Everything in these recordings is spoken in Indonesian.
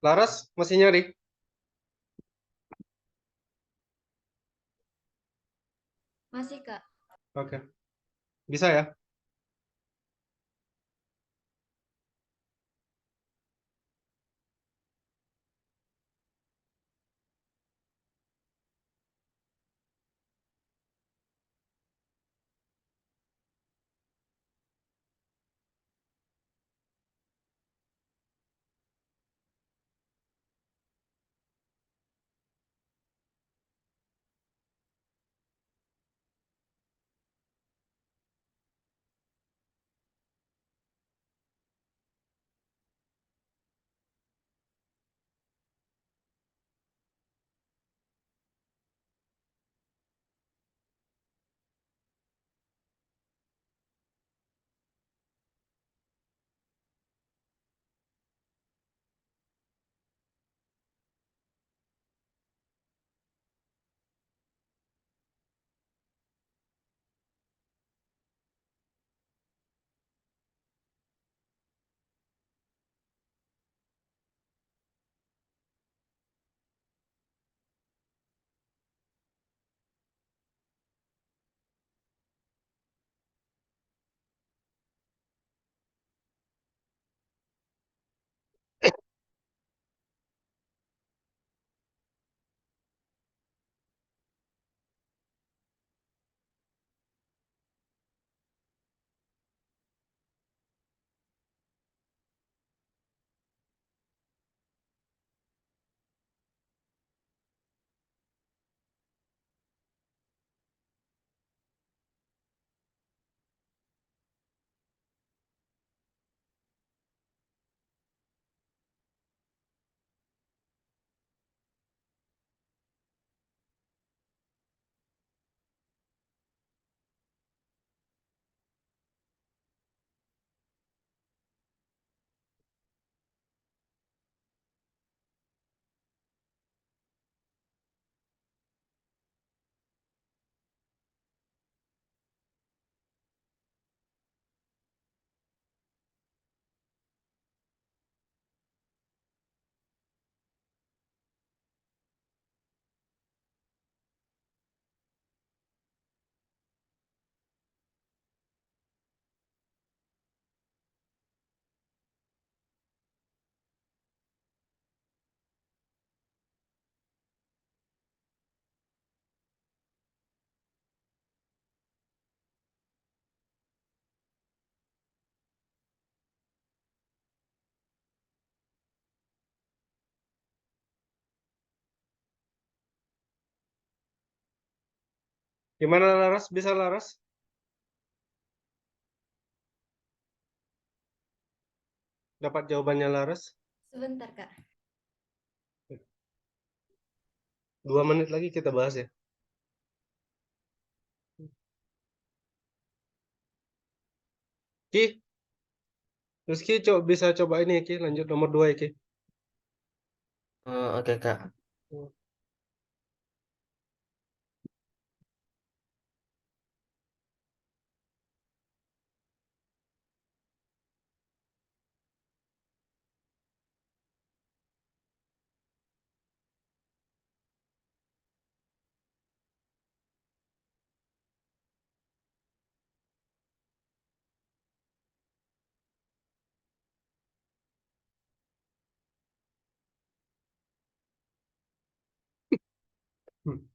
Laras masih nyari? Masih, Kak. Oke, bisa ya? Gimana Laras? Bisa Laras? Dapat jawabannya Laras? Sebentar, Kak. 2 menit lagi kita bahas ya. Ki, Rizky bisa coba ini ya Ki, lanjut nomor 2 ya Ki. Oh, oke Kak. Hmm.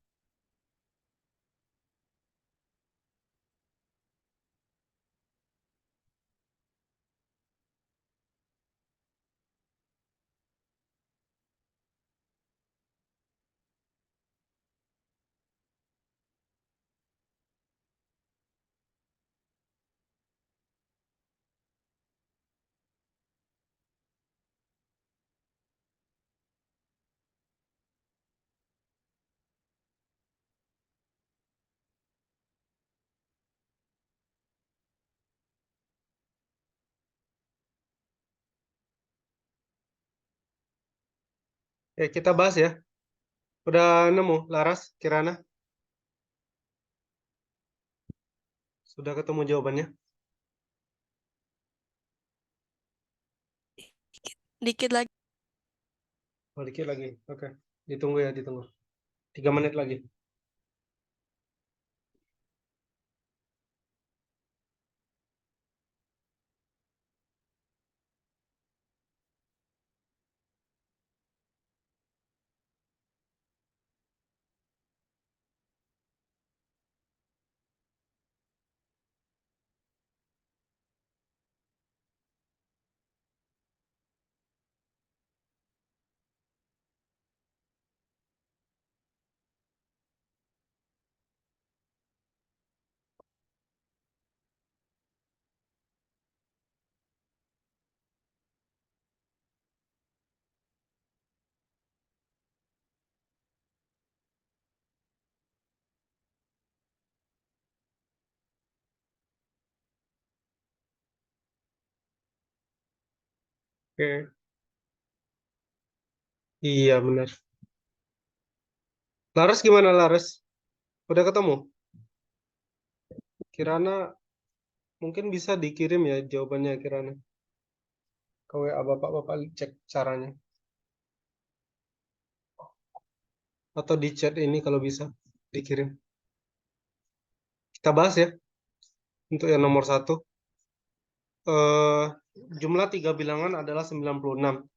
Kita bahas ya. Udah nemu Laras, Kirana? Sudah ketemu jawabannya? Dikit lagi. Oh, dikit lagi. Oke. Ditunggu ya, ditunggu. 3 menit lagi. Oke. Iya, benar. Laras gimana, Laras? Udah ketemu? Kirana mungkin bisa dikirim ya jawabannya Kirana. Ke WA Bapak-bapak cek caranya. Atau di chat ini kalau bisa dikirim. Kita bahas ya untuk yang nomor 1. Jumlah 3 bilangan adalah 96.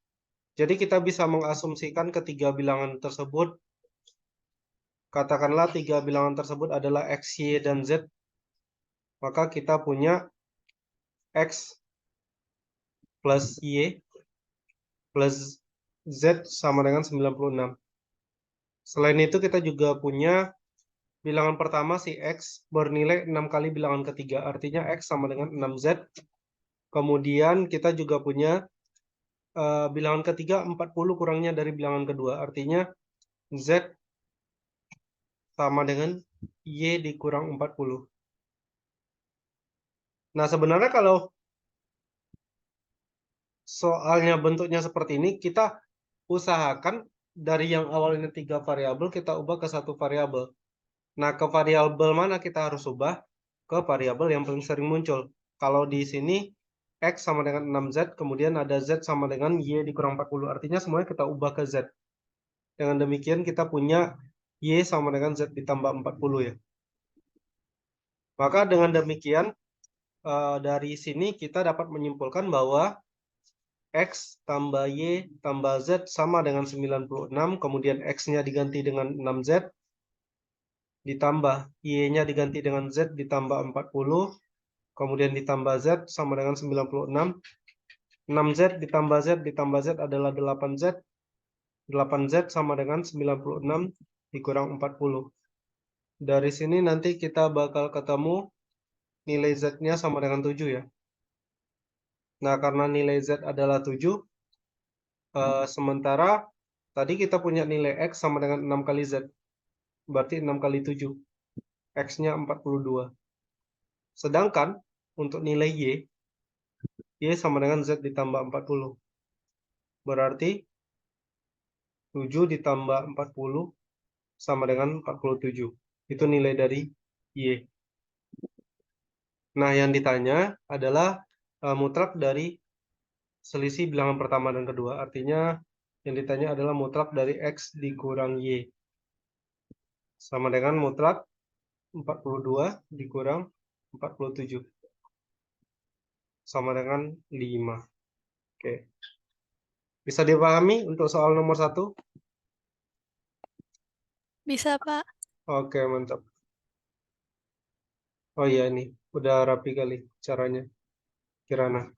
Jadi kita bisa mengasumsikan ketiga bilangan tersebut, katakanlah 3 bilangan tersebut adalah X, Y, dan Z. Maka kita punya X plus Y plus Z sama dengan 96. Selain itu kita juga punya bilangan pertama si X bernilai 6 kali bilangan ketiga. Artinya X sama dengan 6Z. Kemudian kita juga punya bilangan ketiga 40 kurangnya dari bilangan kedua. Artinya Z sama dengan Y dikurang 40. Nah, sebenarnya kalau soalnya bentuknya seperti ini, kita usahakan dari yang awalnya 3 variabel, kita ubah ke 1 variabel. Nah, ke variabel mana kita harus ubah? Ke variabel yang paling sering muncul. Kalau di sini X sama dengan 6Z, kemudian ada Z sama dengan Y dikurang 40. Artinya semuanya kita ubah ke Z. Dengan demikian kita punya Y sama dengan Z ditambah 40 ya. Maka dengan demikian dari sini kita dapat menyimpulkan bahwa X tambah Y tambah Z sama dengan 96, kemudian X-nya diganti dengan 6Z, ditambah Y-nya diganti dengan Z ditambah 40, kemudian ditambah Z sama dengan 96. 6Z ditambah Z ditambah Z adalah 8Z. 8Z sama dengan 96 dikurang 40. Dari sini nanti kita bakal ketemu nilai Z-nya sama dengan 7 ya. Nah, karena nilai Z adalah 7, sementara tadi kita punya nilai X sama dengan 6 kali Z. Berarti 6 kali 7. X-nya 42. Sedangkan untuk nilai Y sama dengan Z ditambah 40. Berarti 7 ditambah 40 sama dengan 47. Itu nilai dari Y. Nah, yang ditanya adalah mutlak dari selisih bilangan pertama dan kedua. Artinya yang ditanya adalah mutlak dari X dikurang Y. Sama dengan mutlak 42 dikurang 47. Sama dengan 5. Oke. Bisa dipahami untuk soal nomor 1? Bisa, Pak. Oke, mantap. Oh iya, ini udah rapi kali caranya, Kirana.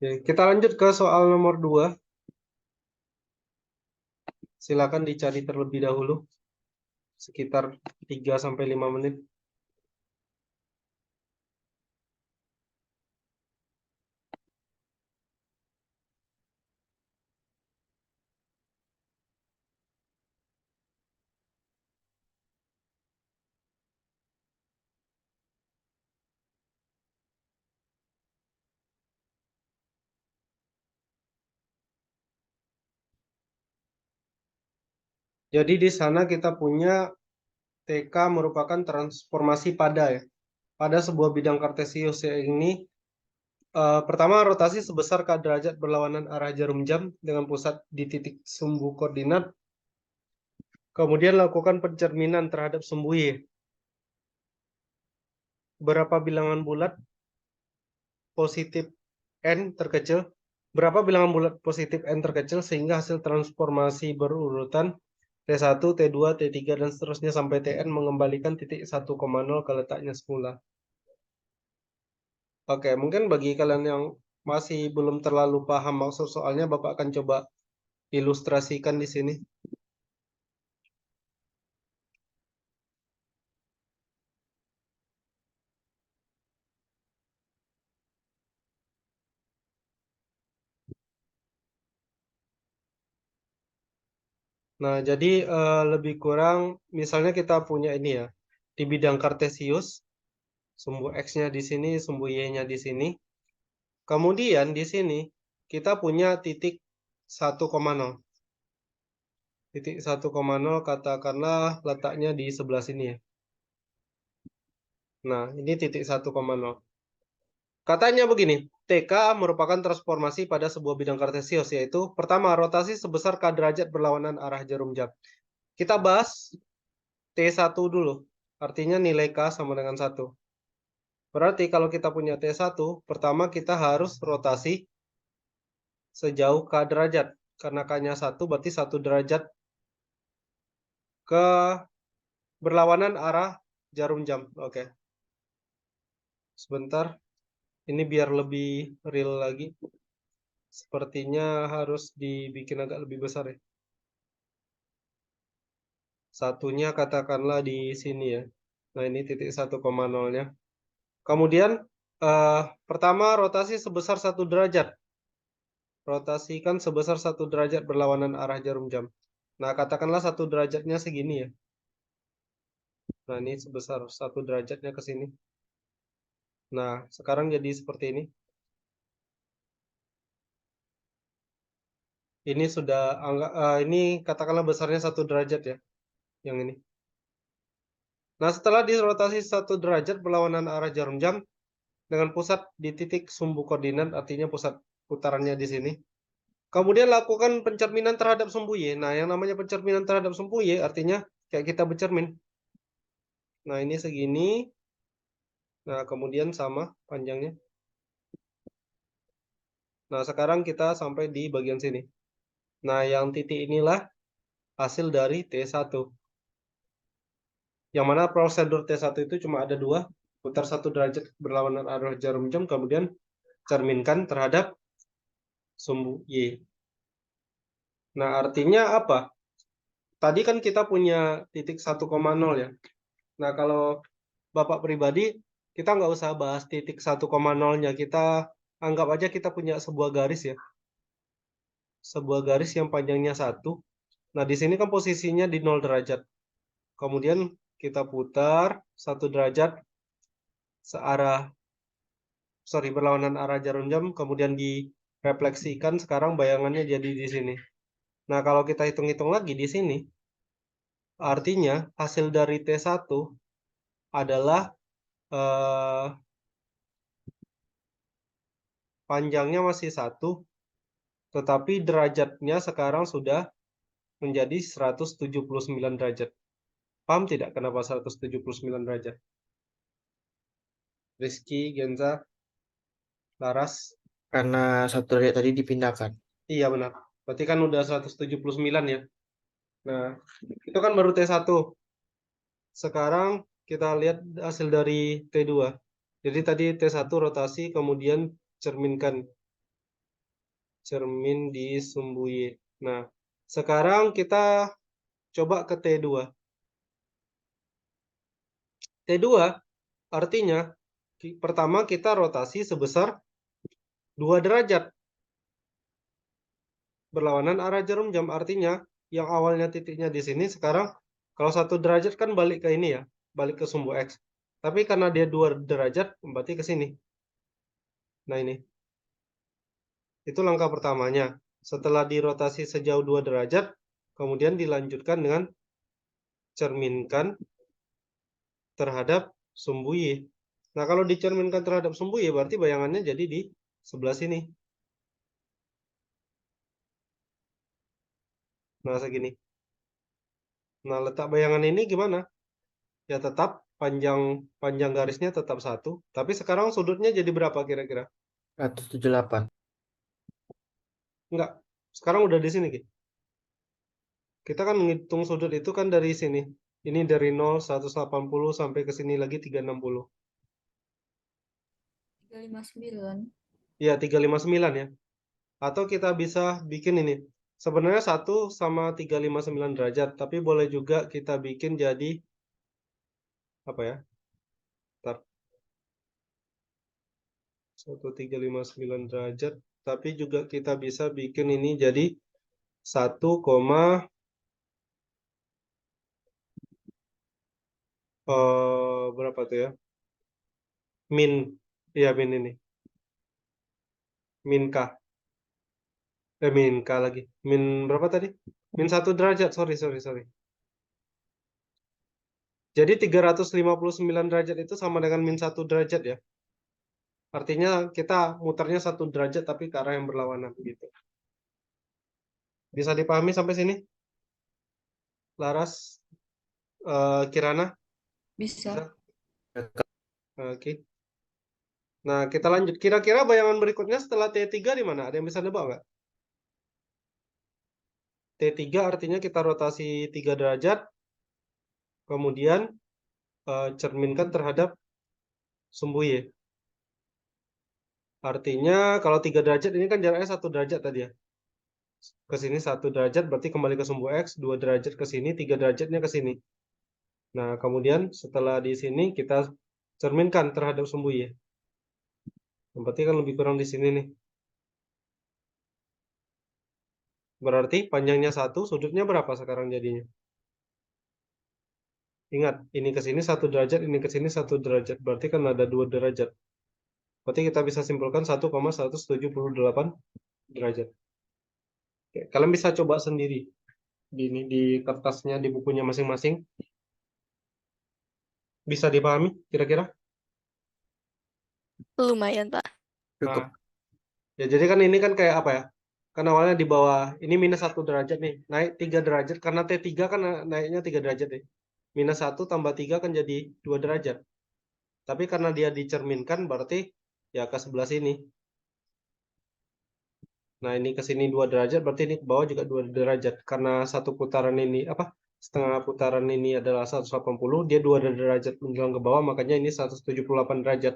Oke, kita lanjut ke soal nomor 2. Silakan dicari terlebih dahulu, sekitar 3-5 menit. Jadi di sana kita punya TK merupakan transformasi pada ya. Pada sebuah bidang kartesius ini Pertama, rotasi sebesar K derajat berlawanan arah jarum jam dengan pusat di titik sumbu koordinat. Kemudian lakukan pencerminan terhadap sumbu Y. Berapa bilangan bulat positif N terkecil? Berapa bilangan bulat positif N terkecil sehingga hasil transformasi berurutan T1, T2, T3, dan seterusnya sampai Tn mengembalikan titik 1,0 ke letaknya semula. Oke, mungkin bagi kalian yang masih belum terlalu paham maksud soalnya, Bapak akan coba ilustrasikan di sini. Nah, jadi lebih kurang misalnya kita punya ini ya, di bidang kartesius, sumbu X-nya di sini, sumbu Y-nya di sini. Kemudian di sini kita punya titik 1,0. Titik 1,0 katakanlah letaknya di sebelah sini ya. Nah, ini titik 1,0. Katanya begini, TK merupakan transformasi pada sebuah bidang kartesius, yaitu pertama, rotasi sebesar K derajat berlawanan arah jarum jam. Kita bahas T1 dulu, artinya nilai K sama dengan 1. Berarti kalau kita punya T1, pertama kita harus rotasi sejauh K derajat. Karena K-nya 1, berarti 1 derajat ke berlawanan arah jarum jam. Oke. Sebentar, ini biar lebih real lagi. Sepertinya harus dibikin agak lebih besar ya. Satunya katakanlah di sini ya. Nah, ini titik 1,0-nya. Kemudian, pertama rotasi sebesar 1 derajat. Rotasikan sebesar 1 derajat berlawanan arah jarum jam. Nah, katakanlah 1 derajatnya segini ya. Nah, ini sebesar 1 derajatnya ke sini. Nah, sekarang jadi seperti ini. Ini sudah ini katakanlah besarnya 1 derajat ya. Yang ini. Nah, setelah dirotasi 1 derajat berlawanan arah jarum jam dengan pusat di titik sumbu koordinat, artinya pusat putarannya di sini. Kemudian lakukan pencerminan terhadap sumbu Y. Nah, yang namanya pencerminan terhadap sumbu Y artinya kayak kita bercermin. Nah, ini segini. Nah, kemudian sama panjangnya. Nah, sekarang kita sampai di bagian sini. Nah, yang titik inilah hasil dari T1. Yang mana prosedur T1 itu cuma ada 2. Putar 1 derajat berlawanan arah jarum jam, kemudian cerminkan terhadap sumbu Y. Nah, artinya apa? Tadi kan kita punya titik 1,0 ya. Nah, kalau Bapak pribadi, kita nggak usah bahas titik 1,0-nya. Kita anggap aja kita punya sebuah garis ya. Sebuah garis yang panjangnya 1. Nah, di sini kan posisinya di 0 derajat. Kemudian kita putar 1 derajat berlawanan arah jarum jam, kemudian direfleksikan, sekarang bayangannya jadi di sini. Nah, kalau kita hitung-hitung lagi di sini, artinya hasil dari T1 adalah panjangnya masih 1, tetapi derajatnya sekarang sudah menjadi 179 derajat. Paham tidak kenapa 179 derajat? Rizky, Genza, Laras? Karena 1 derajat tadi dipindahkan. Iya benar. Berarti kan udah 179 ya. Nah, itu kan baru T1. Sekarang kita lihat hasil dari T2. Jadi tadi T1 rotasi, kemudian cermin di sumbu Y. Nah, sekarang kita coba ke T2. T2 artinya pertama kita rotasi sebesar 2 derajat berlawanan arah jarum jam, artinya yang awalnya titiknya di sini sekarang kalau 1 derajat kan balik ke ini ya, balik ke sumbu X. Tapi karena dia 2 derajat berarti ke sini. Nah, ini. Itu langkah pertamanya. Setelah dirotasi sejauh 2 derajat, kemudian dilanjutkan dengan cerminkan terhadap sumbu Y. Nah, kalau dicerminkan terhadap sumbu Y berarti bayangannya jadi di sebelah sini. Nah, segini. Nah, letak bayangan ini gimana? Ya tetap panjang garisnya tetap 1, tapi sekarang sudutnya jadi berapa kira-kira? 178. Enggak. Sekarang udah di sini, Ki. Kita kan menghitung sudut itu kan dari sini. Ini dari 0, 180 sampai ke sini lagi 360. 359. Ya, 359 ya. Atau kita bisa bikin ini. Sebenarnya 1 sama 359 derajat, tapi boleh juga kita bikin jadi apa ya? Bentar. 1359 derajat, tapi juga kita bisa bikin ini jadi 1, berapa tuh ya? Min, ya min ini. Min K. Min K lagi. Min berapa tadi? Min 1 derajat, sorry. Jadi 359 derajat itu sama dengan min 1 derajat ya. Artinya kita muternya 1 derajat tapi ke arah yang berlawanan gitu. Bisa dipahami sampai sini? Laras, Kirana? Bisa. Oke. Nah, kita lanjut. Kira-kira bayangan berikutnya setelah T3 di mana? Ada yang bisa nebak nggak? T3 artinya kita rotasi 3 derajat, kemudian cerminkan terhadap sumbu Y. Artinya kalau 3 derajat ini kan jaraknya 1 derajat tadi ya. Ke sini 1 derajat berarti kembali ke sumbu X, 2 derajat ke sini, 3 derajatnya ke sini. Nah, kemudian setelah di sini kita cerminkan terhadap sumbu Y. Berarti kan lebih kurang di sini nih. Berarti panjangnya 1, sudutnya berapa sekarang jadinya? Ingat, ini ke sini 1 derajat, ini ke sini 1 derajat. Berarti kan ada 2 derajat. Berarti kita bisa simpulkan 1,178 derajat. Oke, kalian bisa coba sendiri di kertasnya, di bukunya masing-masing. Bisa dipahami kira-kira? Lumayan, Pak. Cukup. Nah, ya jadi kan ini kan kayak apa ya? Kan awalnya di bawah, ini minus 1 derajat nih. Naik 3 derajat, karena T3 kan naiknya 3 derajat nih. Minus 1 tambah 3 kan jadi 2 derajat. Tapi karena dia dicerminkan berarti ya ke sebelah sini. Nah, ini ke sini 2 derajat, berarti ini ke bawah juga 2 derajat. Karena satu putaran ini, setengah putaran ini adalah 180, dia 2 derajat menjulang ke bawah, makanya ini 178 derajat.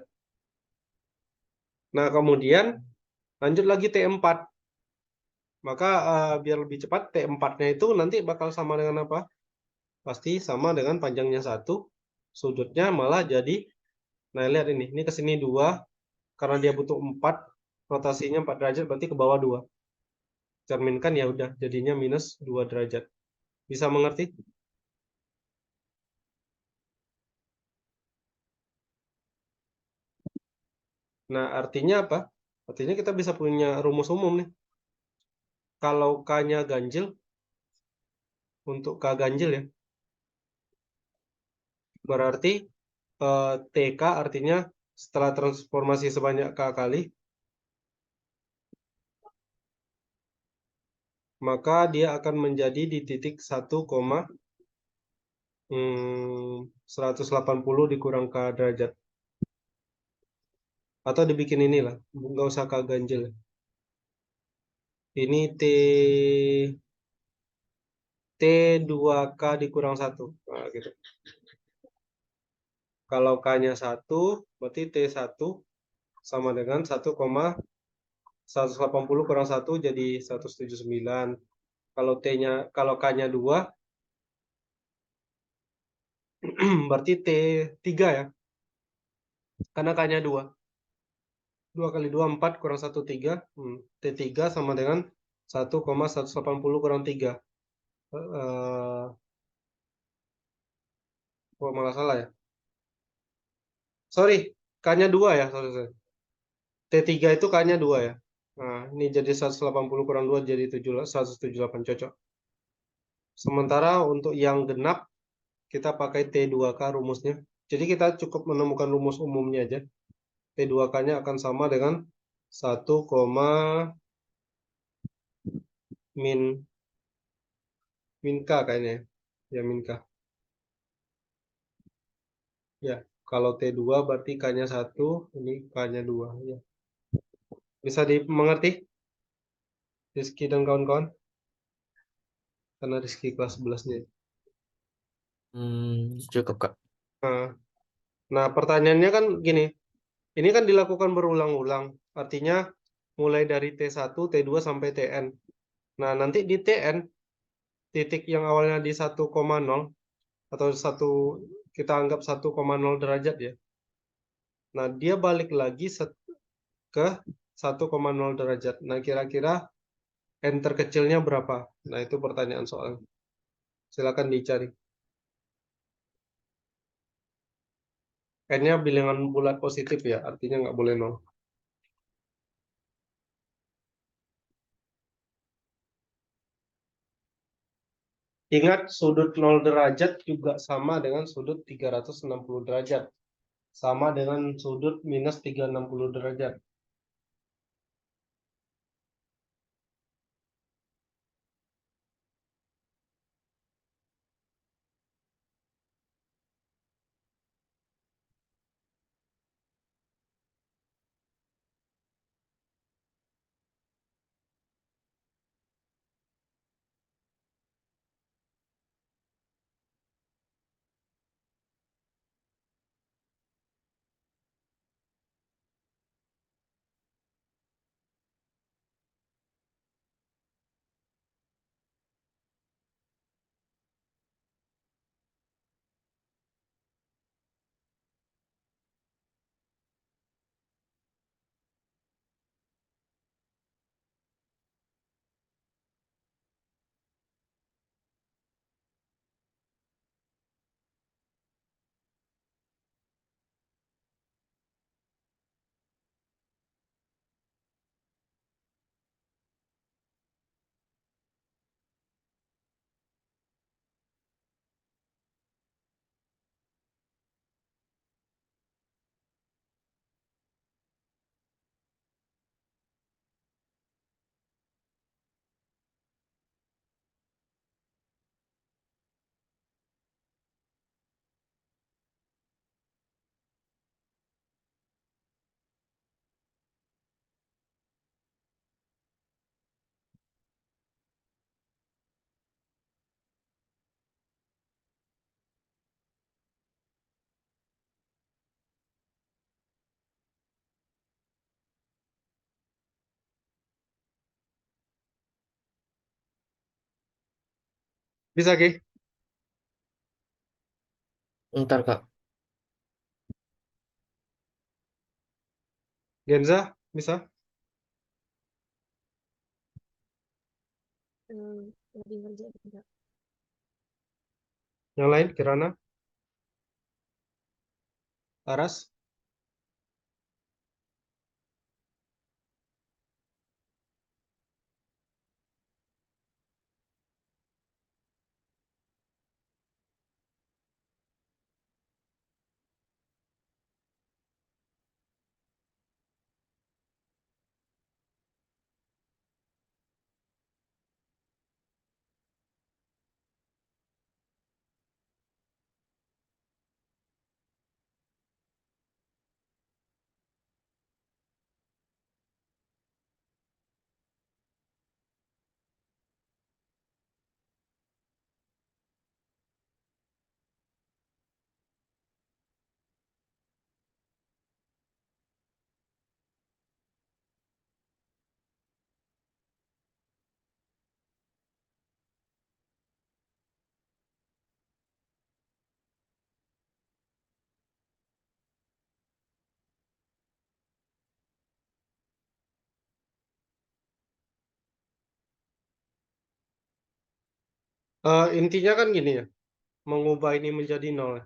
Nah, kemudian lanjut lagi T4. Maka biar lebih cepat, T4-nya itu nanti bakal sama dengan apa? Pasti sama dengan panjangnya 1, sudutnya malah jadi, nah lihat ini ke sini 2, karena dia butuh 4, rotasinya 4 derajat, berarti ke bawah 2. Cerminkan ya udah, jadinya minus 2 derajat. Bisa mengerti? Nah, artinya apa? Artinya kita bisa punya rumus umum nih. Kalau K-nya ganjil, untuk K ganjil ya, berarti TK artinya setelah transformasi sebanyak K kali, maka dia akan menjadi di titik 1,180 dikurang K derajat. Atau dibikin inilah, nggak usah K ganjil. Ini T2K dikurang 1. Nah, gitu. Kalau K-nya 1, berarti T1 sama dengan 1,180 kurang 1 jadi 179. Kalau K-nya 2, berarti T3 ya. Karena K-nya 2. 2 kali 2, 4 kurang 1, 3. T3 sama dengan 1,180 kurang 3. Oh, malah salah ya. Sorry, K-nya 2 ya. Sorry. T3 itu K-nya 2 ya. Nah, ini jadi 180 kurang 2 jadi 178 cocok. Sementara untuk yang genap, kita pakai T2K rumusnya. Jadi kita cukup menemukan rumus umumnya aja. T2K-nya akan sama dengan 1, min K kayaknya ya, min K. Ya, kalau T2 berarti K-nya 1, ini K-nya 2 ya. Bisa dimengerti Rizky dan kawan-kawan? Karena Rizky kelas 11-nya. Cukup, Kak. Nah, pertanyaannya kan gini. Ini kan dilakukan berulang-ulang. Artinya mulai dari T1, T2 sampai Tn. Nah, nanti di Tn titik yang awalnya di 1,0 atau kita anggap 1,0 derajat ya. Nah, dia balik lagi ke 1,0 derajat. Nah, kira-kira n terkecilnya berapa? Nah, itu pertanyaan soal. Silakan dicari. N-nya bilangan bulat positif ya, artinya nggak boleh 0. Ingat, sudut 0 derajat juga sama dengan sudut 360 derajat. Sama dengan sudut minus 360 derajat. Bisa, Ki? Ntar, Kak. Genza, bisa? Lebih ngerjain enggak? Yang lain, Kirana? Aras? Intinya kan gini ya, mengubah ini menjadi 0.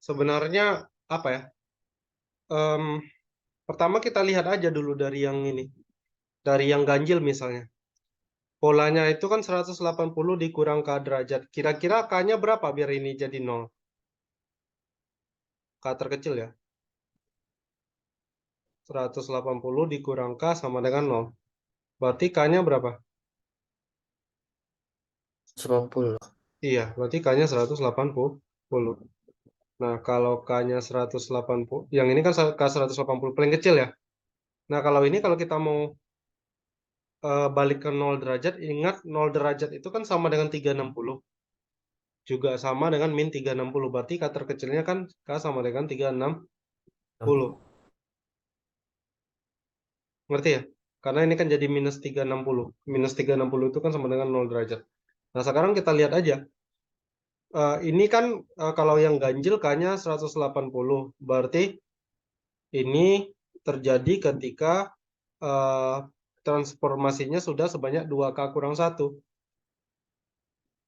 Sebenarnya, apa ya? Em, Pertama kita lihat aja dulu dari yang ini. Dari yang ganjil misalnya. Polanya itu kan 180 dikurang K derajat. Kira-kira K-nya berapa biar ini jadi 0? K terkecil ya. 180 dikurang K sama dengan 0. Berarti K-nya berapa? 180. Iya, berarti K-nya 180. Nah, kalau K-nya 180, yang ini kan K 180 paling kecil ya. Nah, kalau ini kalau kita mau balik ke 0 derajat, ingat 0 derajat itu kan sama dengan 360. Juga sama dengan min 360. Berarti K terkecilnya kan K sama dengan 360. Ngerti ya? Karena ini kan jadi minus 360. Minus 360 itu kan sama dengan 0 derajat. Nah, sekarang kita lihat aja. Ini kan kalau yang ganjil K-nya 180. Berarti ini terjadi ketika transformasinya sudah sebanyak 2K kurang 1.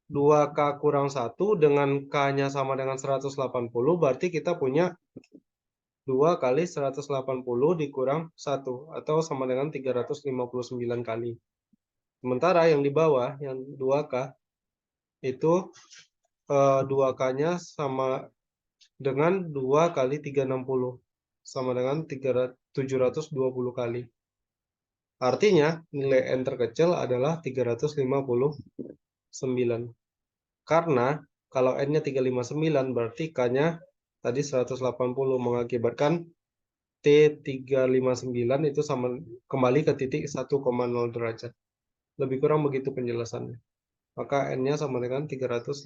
2K kurang 1 dengan K-nya sama dengan 180, berarti kita punya 2 kali 180 dikurang 1, atau sama dengan 359 kali. Sementara yang di bawah, yang 2K, itu 2K-nya sama dengan 2 kali 360, sama dengan 720 kali. Artinya, nilai N terkecil adalah 359. Karena kalau N-nya 359, berarti K-nya tadi 180, mengakibatkan T359 itu sama kembali ke titik 1,0 derajat. Lebih kurang begitu penjelasannya. Maka N-nya sama dengan 359.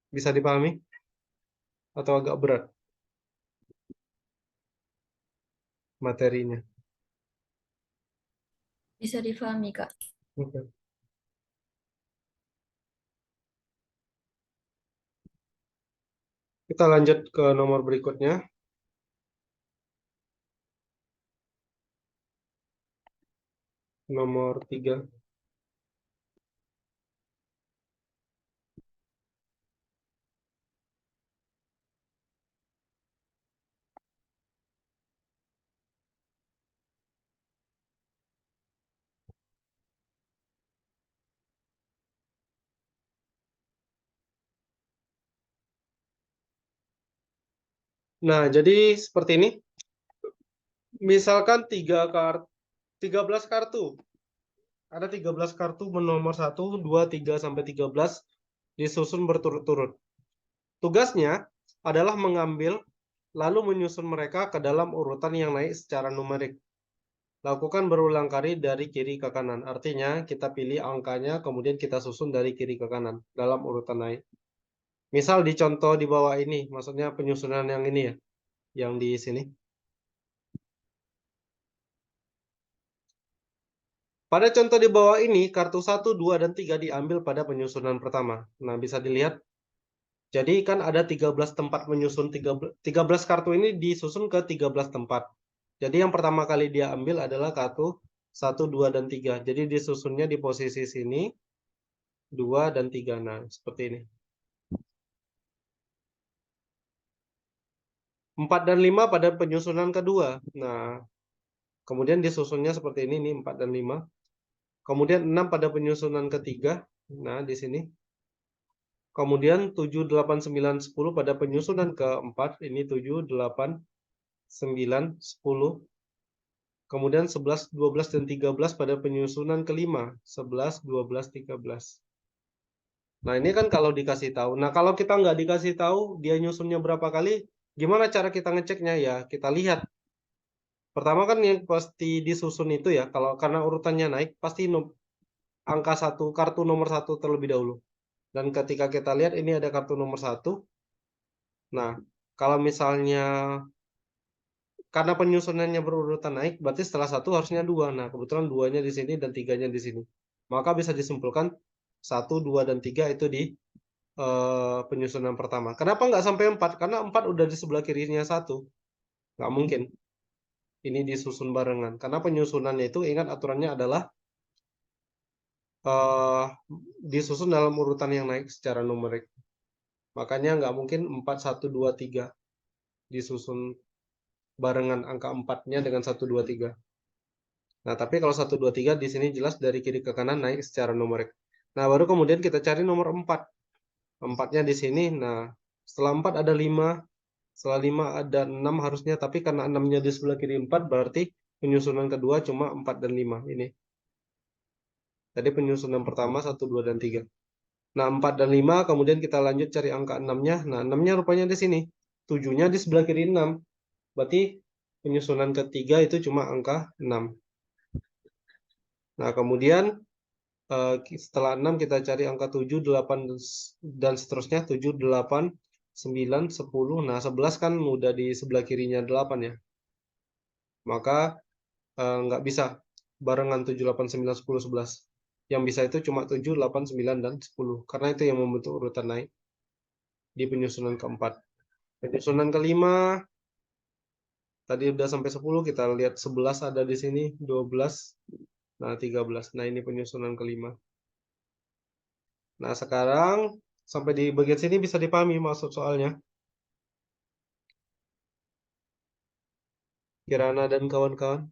Bisa dipahami? Atau agak berat materinya? Bisa difahami, Kak. Oke. Kita lanjut ke nomor berikutnya. Nomor 3. Nah, jadi seperti ini. Misalkan 13 kartu. Ada 13 kartu nomor 1, 2, 3, sampai 13 disusun berturut-turut. Tugasnya adalah mengambil lalu menyusun mereka ke dalam urutan yang naik secara numerik. Lakukan berulang kali dari kiri ke kanan. Artinya kita pilih angkanya, kemudian kita susun dari kiri ke kanan dalam urutan naik. Misal di contoh di bawah ini, maksudnya penyusunan yang ini ya, yang di sini. Pada contoh di bawah ini, kartu 1, 2, dan 3 diambil pada penyusunan pertama. Nah, bisa dilihat. Jadi kan ada 13 tempat menyusun, 13 kartu ini disusun ke 13 tempat. Jadi yang pertama kali dia ambil adalah kartu 1, 2, dan 3. Jadi disusunnya di posisi sini, 2, dan 3. Nah, seperti ini. 4 dan 5 pada penyusunan kedua. Nah, kemudian disusunnya seperti ini, nih 4 dan 5. Kemudian 6 pada penyusunan ketiga. Nah, di sini. Kemudian 7, 8, 9, 10 pada penyusunan keempat. Ini 7, 8, 9, 10. Kemudian 11, 12, dan 13 pada penyusunan kelima. 11, 12, 13. Nah, ini kan kalau dikasih tahu. Nah, kalau kita nggak dikasih tahu, dia nyusunnya berapa kali, gimana cara kita ngeceknya ya? Kita lihat. Pertama kan yang pasti disusun itu ya, kalau karena urutannya naik, pasti angka 1, kartu nomor 1 terlebih dahulu. Dan ketika kita lihat ini ada kartu nomor 1. Nah, kalau misalnya karena penyusunannya berurutan naik, berarti setelah 1 harusnya 2. Nah, kebetulan 2-nya di sini dan 3-nya di sini. Maka bisa disimpulkan 1, 2, dan 3 itu di penyusunan pertama. Kenapa nggak sampai 4? Karena 4 udah di sebelah kirinya 1. Nggak mungkin. Ini disusun barengan. Karena penyusunannya itu, ingat aturannya adalah disusun dalam urutan yang naik secara numerik. Makanya nggak mungkin 4, 1, 2, 3 disusun barengan angka 4-nya dengan 1, 2, 3. Nah, tapi kalau 1, 2, 3 di sini jelas dari kiri ke kanan naik secara numerik. Nah, baru kemudian kita cari nomor 4. 4-nya di sini. Nah, setelah 4 ada 5, Setelah 5 ada 6 harusnya, tapi karena 6-nya di sebelah kiri 4, berarti penyusunan kedua cuma 4 dan 5. Ini. Tadi penyusunan pertama 1, 2, dan 3. Nah, 4 dan 5, kemudian kita lanjut cari angka 6-nya. Nah, 6-nya rupanya di sini. 7-nya di sebelah kiri 6. Berarti penyusunan ketiga itu cuma angka 6. Nah, kemudian setelah 6 kita cari angka 7, 8, dan seterusnya. 7, 8, 9, 10. Nah, 11 kan udah di sebelah kirinya 8 ya. Maka nggak bisa barengan 7, 8, 9, 10, 11. Yang bisa itu cuma 7, 8, 9, dan 10. Karena itu yang membentuk urutan naik di penyusunan keempat. Penyusunan kelima, tadi udah sampai 10, kita lihat 11 ada di sini, 12, nah 13. Nah, ini penyusunan kelima. Nah, sekarang sampai di bagian sini bisa dipahami maksud soalnya. Kirana dan kawan-kawan.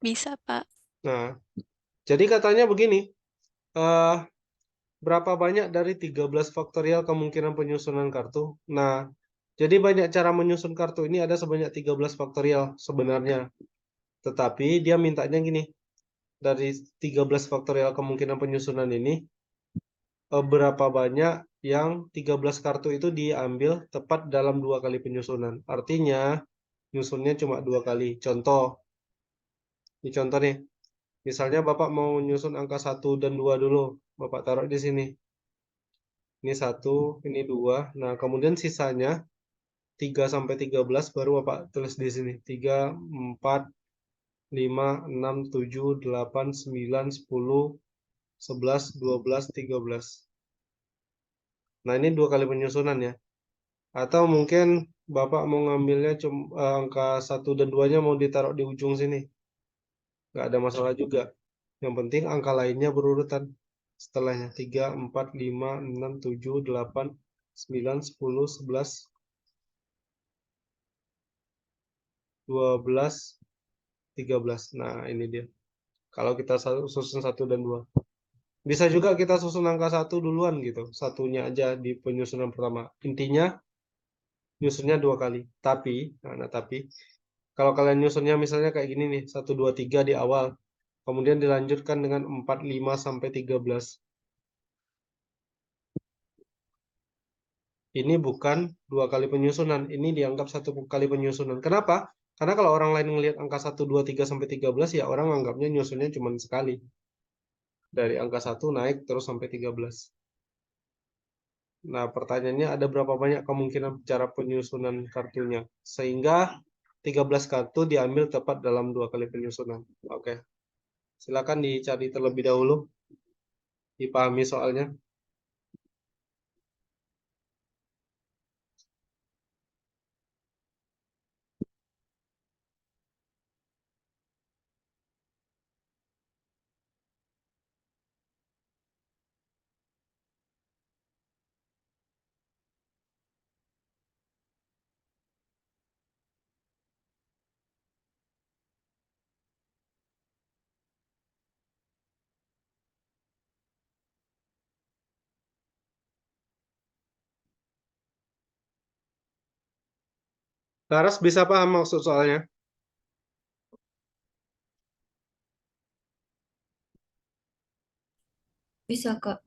Bisa, Pak. Nah, jadi katanya begini, eh berapa banyak dari 13 faktorial kemungkinan penyusunan kartu? Nah, jadi banyak cara menyusun kartu ini ada sebanyak 13 faktorial sebenarnya. Tetapi dia mintanya gini, dari 13 faktorial kemungkinan penyusunan ini, berapa banyak yang 13 kartu itu diambil tepat dalam 2 kali penyusunan. Artinya, nyusunnya cuma 2 kali. Ini contoh nih. Misalnya Bapak mau nyusun angka 1 dan 2 dulu. Bapak taruh di sini. Ini 1, ini 2. Nah, kemudian sisanya 3 sampai 13 baru Bapak tulis di sini. 3, 4, 5, 6, 7, 8, 9, 10, 11, 12, 13. Nah, ini 2 kali penyusunan ya. Atau mungkin Bapak mau ngambilnya cuma angka 1 dan 2-nya mau ditaruh di ujung sini. Nggak ada masalah juga. Yang penting angka lainnya berurutan. Setelahnya 3, 4, 5, 6, 7, 8, 9, 10, 11, 12, 13. Nah, ini dia. Kalau kita susun 1 dan 2. Bisa juga kita susun angka 1 duluan gitu. Satunya aja di penyusunan pertama. Intinya nyusunnya 2 kali. Tapi kalau kalian nyusunnya misalnya kayak gini nih, 1, 2, 3 di awal. Kemudian dilanjutkan dengan 4, 5, sampai 13. Ini bukan 2 kali penyusunan. Ini dianggap 1 kali penyusunan. Kenapa? Karena kalau orang lain ngelihat angka 1, 2, 3, sampai 13, ya orang anggapnya nyusunnya cuma sekali. Dari angka 1 naik terus sampai 13. Nah, pertanyaannya ada berapa banyak kemungkinan cara penyusunan kartunya? Sehingga 13 kartu diambil tepat dalam 2 kali penyusunan. Oke. Silakan dicari terlebih dahulu. Dipahami soalnya. Laras bisa paham maksud soalnya? Bisa, Kak.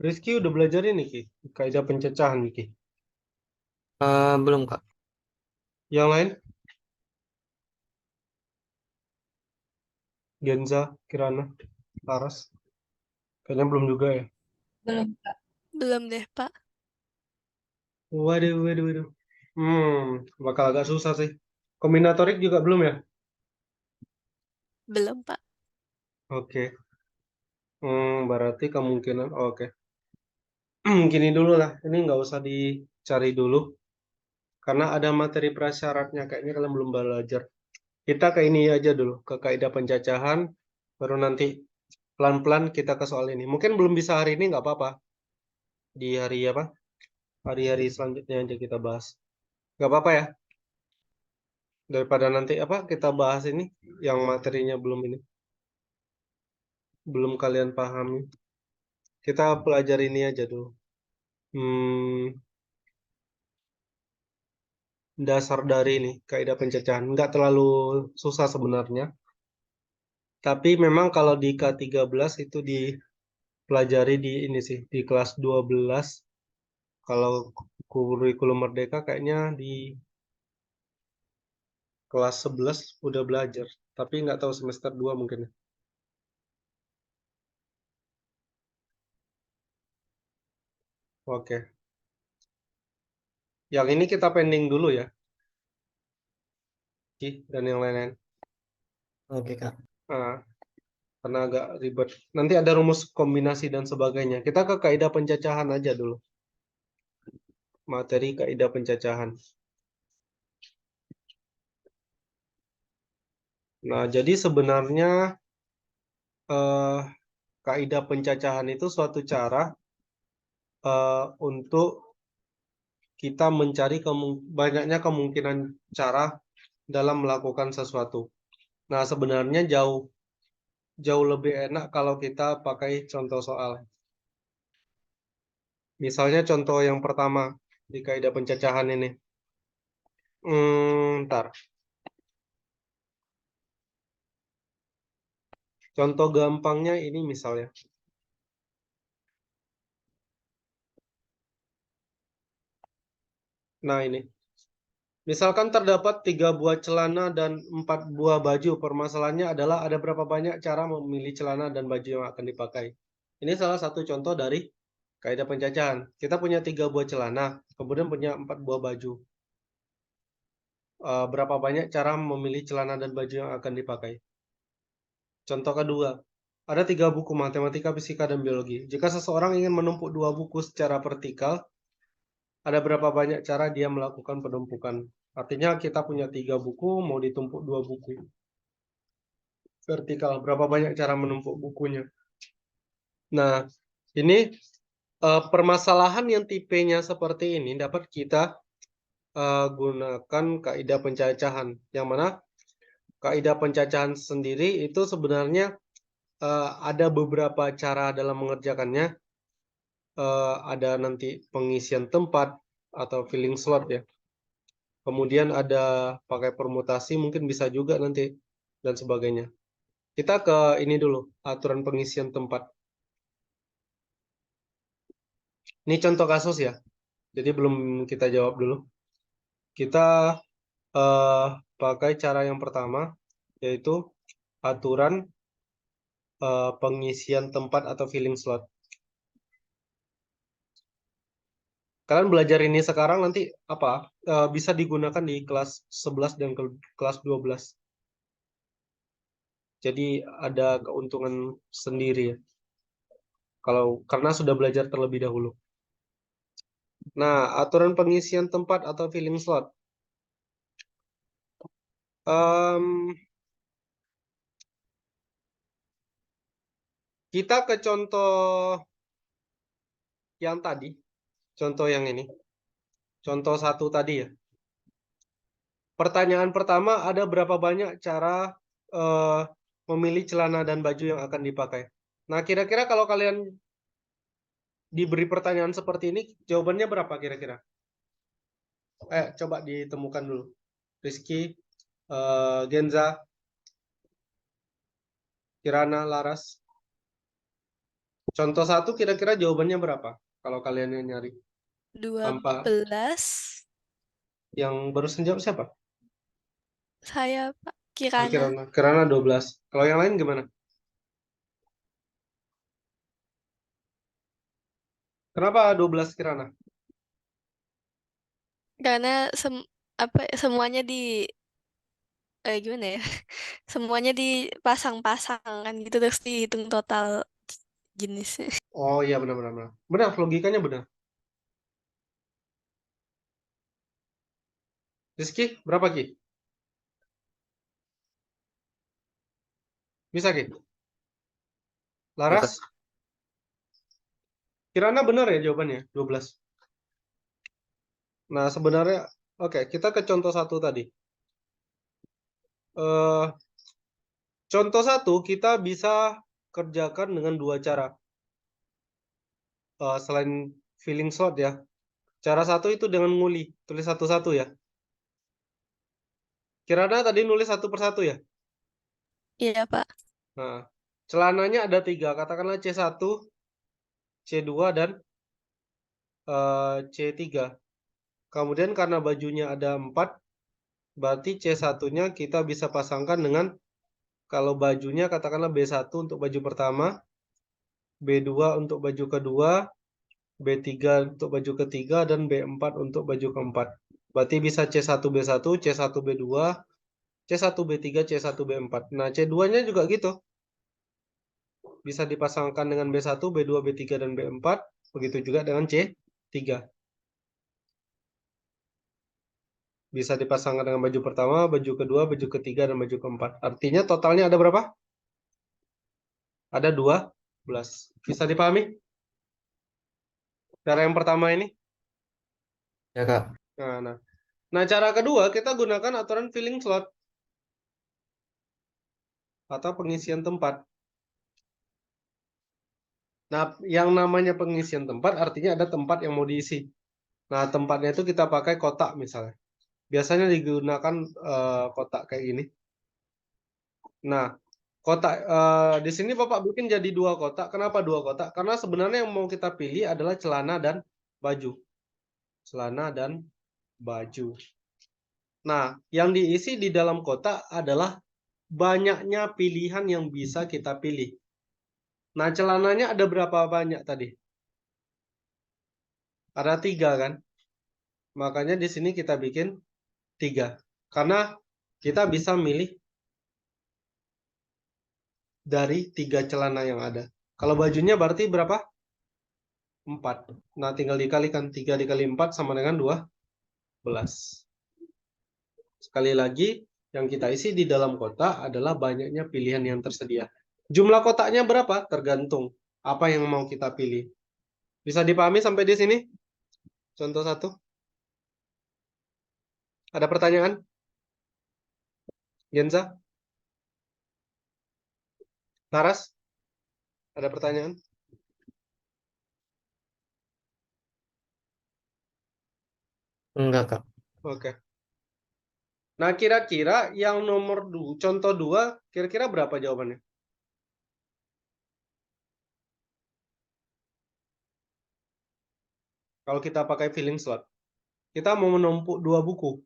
Rizky udah belajar ini, Ki. Kaidah pencecahan, Ki. Belum, Kak. Yang lain? Genza, Kirana, Laras. Kayaknya belum juga ya. Belum, Kak. Belum deh, Pak. Waduh. Bakal agak susah sih. Kombinatorik juga belum ya? Belum, Pak. Oke. Berarti kemungkinan oke. Gini dulu lah. Ini nggak usah dicari dulu. Karena ada materi prasyaratnya. Kayaknya kalian belum belajar. Kita ke ini aja dulu. Ke kaidah pencacahan. Baru nanti pelan-pelan kita ke soal ini. Mungkin belum bisa hari ini nggak apa-apa. Di hari apa? Hari-hari selanjutnya aja kita bahas. Nggak apa-apa ya? Daripada nanti apa kita bahas ini yang materinya belum ini. Belum kalian pahami. Kita pelajari ini aja dulu. Dasar dari ini kaidah pencacahan. Nggak terlalu susah sebenarnya. Tapi memang kalau di K13 itu dipelajari di ini sih, di kelas 12. Kalau kurikulum Merdeka kayaknya di kelas 11 udah belajar. Tapi nggak tahu semester 2 mungkin ya. Oke. Yang ini kita pending dulu ya. Ki, dan yang lain-lain. Oke, Kak. Ah, karena agak ribet. Nanti ada rumus kombinasi dan sebagainya. Kita ke kaidah pencacahan aja dulu. Materi kaidah pencacahan. Nah, jadi sebenarnya kaidah pencacahan itu suatu cara untuk kita mencari banyaknya kemungkinan cara dalam melakukan sesuatu. Nah, sebenarnya jauh lebih enak kalau kita pakai contoh soal. Misalnya contoh yang pertama di kaidah pencacahan ini. Ntar. Contoh gampangnya ini misalnya. Nah, ini. Misalkan terdapat 3 buah celana dan 4 buah baju. Permasalahannya adalah ada berapa banyak cara memilih celana dan baju yang akan dipakai. Ini salah satu contoh dari kaidah pencacahan. Kita punya 3 buah celana, kemudian punya 4 buah baju. Berapa banyak cara memilih celana dan baju yang akan dipakai. Contoh kedua, ada 3 buku matematika, fisika, dan biologi. Jika seseorang ingin menumpuk 2 buku secara vertikal, ada berapa banyak cara dia melakukan penumpukan. Artinya kita punya 3 buku, mau ditumpuk 2 buku. Vertikal, berapa banyak cara menumpuk bukunya. Nah, ini permasalahan yang tipenya seperti ini dapat kita gunakan kaidah pencacahan. Yang mana kaidah pencacahan sendiri itu sebenarnya ada beberapa cara dalam mengerjakannya. Ada nanti pengisian tempat atau filling slot ya. Kemudian ada pakai permutasi mungkin bisa juga nanti dan sebagainya. Kita ke ini dulu, aturan pengisian tempat. Ini contoh kasus ya. Jadi belum kita jawab dulu. Kita pakai cara yang pertama, yaitu aturan pengisian tempat atau filling slot. Kalian belajar ini sekarang nanti apa? Bisa digunakan di kelas 11 dan kelas 12. Jadi ada keuntungan sendiri ya. Karena sudah belajar terlebih dahulu. Nah, aturan pengisian tempat atau filling slot. Kita ke contoh yang tadi, contoh yang ini. Contoh 1 tadi ya. Pertanyaan pertama, ada berapa banyak cara memilih celana dan baju yang akan dipakai. Nah, kira-kira kalau kalian diberi pertanyaan seperti ini, jawabannya berapa kira-kira? Coba ditemukan dulu. Rizky, Genza, Kirana, Laras. Contoh 1 kira-kira jawabannya berapa? Kalau kalian yang nyari. Tanpa 12. yang barusan jawab siapa? Saya, Pak. Oh, Kirana. Kirana 12. Kalau yang lain gimana? Kenapa 12 Kirana? Karena semuanya gimana ya? Semuanya dipasang-pasang kan gitu terus dihitung total jenisnya. Oh iya benar. Benar, logikanya benar. Rizky, berapa Ki? Bisa Ki? Laras? Kirana benar ya jawabannya, 12. Nah, sebenarnya, oke, kita ke contoh 1 tadi. Eh, contoh 1 kita bisa kerjakan dengan 2 cara. Selain filling slot ya. Cara 1 itu dengan nguli, tulis satu-satu ya. Kirana tadi nulis satu persatu ya. Iya, Pak. Nah, celananya ada 3, katakanlah C1, C2, dan C3. Kemudian karena bajunya ada 4, berarti C1-nya kita bisa pasangkan dengan, kalau bajunya katakanlah B1 untuk baju pertama, B2 untuk baju kedua, B3 untuk baju ketiga, dan B4 untuk baju keempat. Berarti bisa C1 B1, C1 B2, C1 B3, C1 B4. Nah, C2-nya juga gitu. Bisa dipasangkan dengan B1, B2, B3, dan B4. Begitu juga dengan C3. Bisa dipasangkan dengan baju pertama, baju kedua, baju ketiga, dan baju keempat. Artinya totalnya ada berapa? Ada 12. Bisa dipahami? Cara yang pertama ini. Ya, Kak. Nah, cara kedua kita gunakan aturan filling slot atau pengisian tempat. Nah, yang namanya pengisian tempat artinya ada tempat yang mau diisi. Nah, tempatnya itu kita pakai kotak misalnya. Biasanya digunakan kotak kayak gini. Nah, kotak di sini Bapak bikin jadi 2 kotak. Kenapa 2 kotak? Karena sebenarnya yang mau kita pilih adalah celana dan baju. Celana dan baju. Nah, yang diisi di dalam kotak adalah banyaknya pilihan yang bisa kita pilih. Nah, celananya ada berapa banyak tadi? Ada 3 kan? Makanya di sini kita bikin 3. Karena kita bisa milih dari 3 celana yang ada. Kalau bajunya berarti berapa? 4. Nah, tinggal dikalikan. 3 dikali 4 sama dengan 12. Sekali lagi, yang kita isi di dalam kotak adalah banyaknya pilihan yang tersedia. Jumlah kotaknya berapa? Tergantung apa yang mau kita pilih. Bisa dipahami sampai di sini? Contoh 1. Ada pertanyaan? Genza? Laras? Ada pertanyaan? Enggak, Kak. Oke. Nah, kira-kira yang nomor 2, contoh 2, kira-kira berapa jawabannya? Kalau kita pakai filling slot. Kita mau menumpuk 2 buku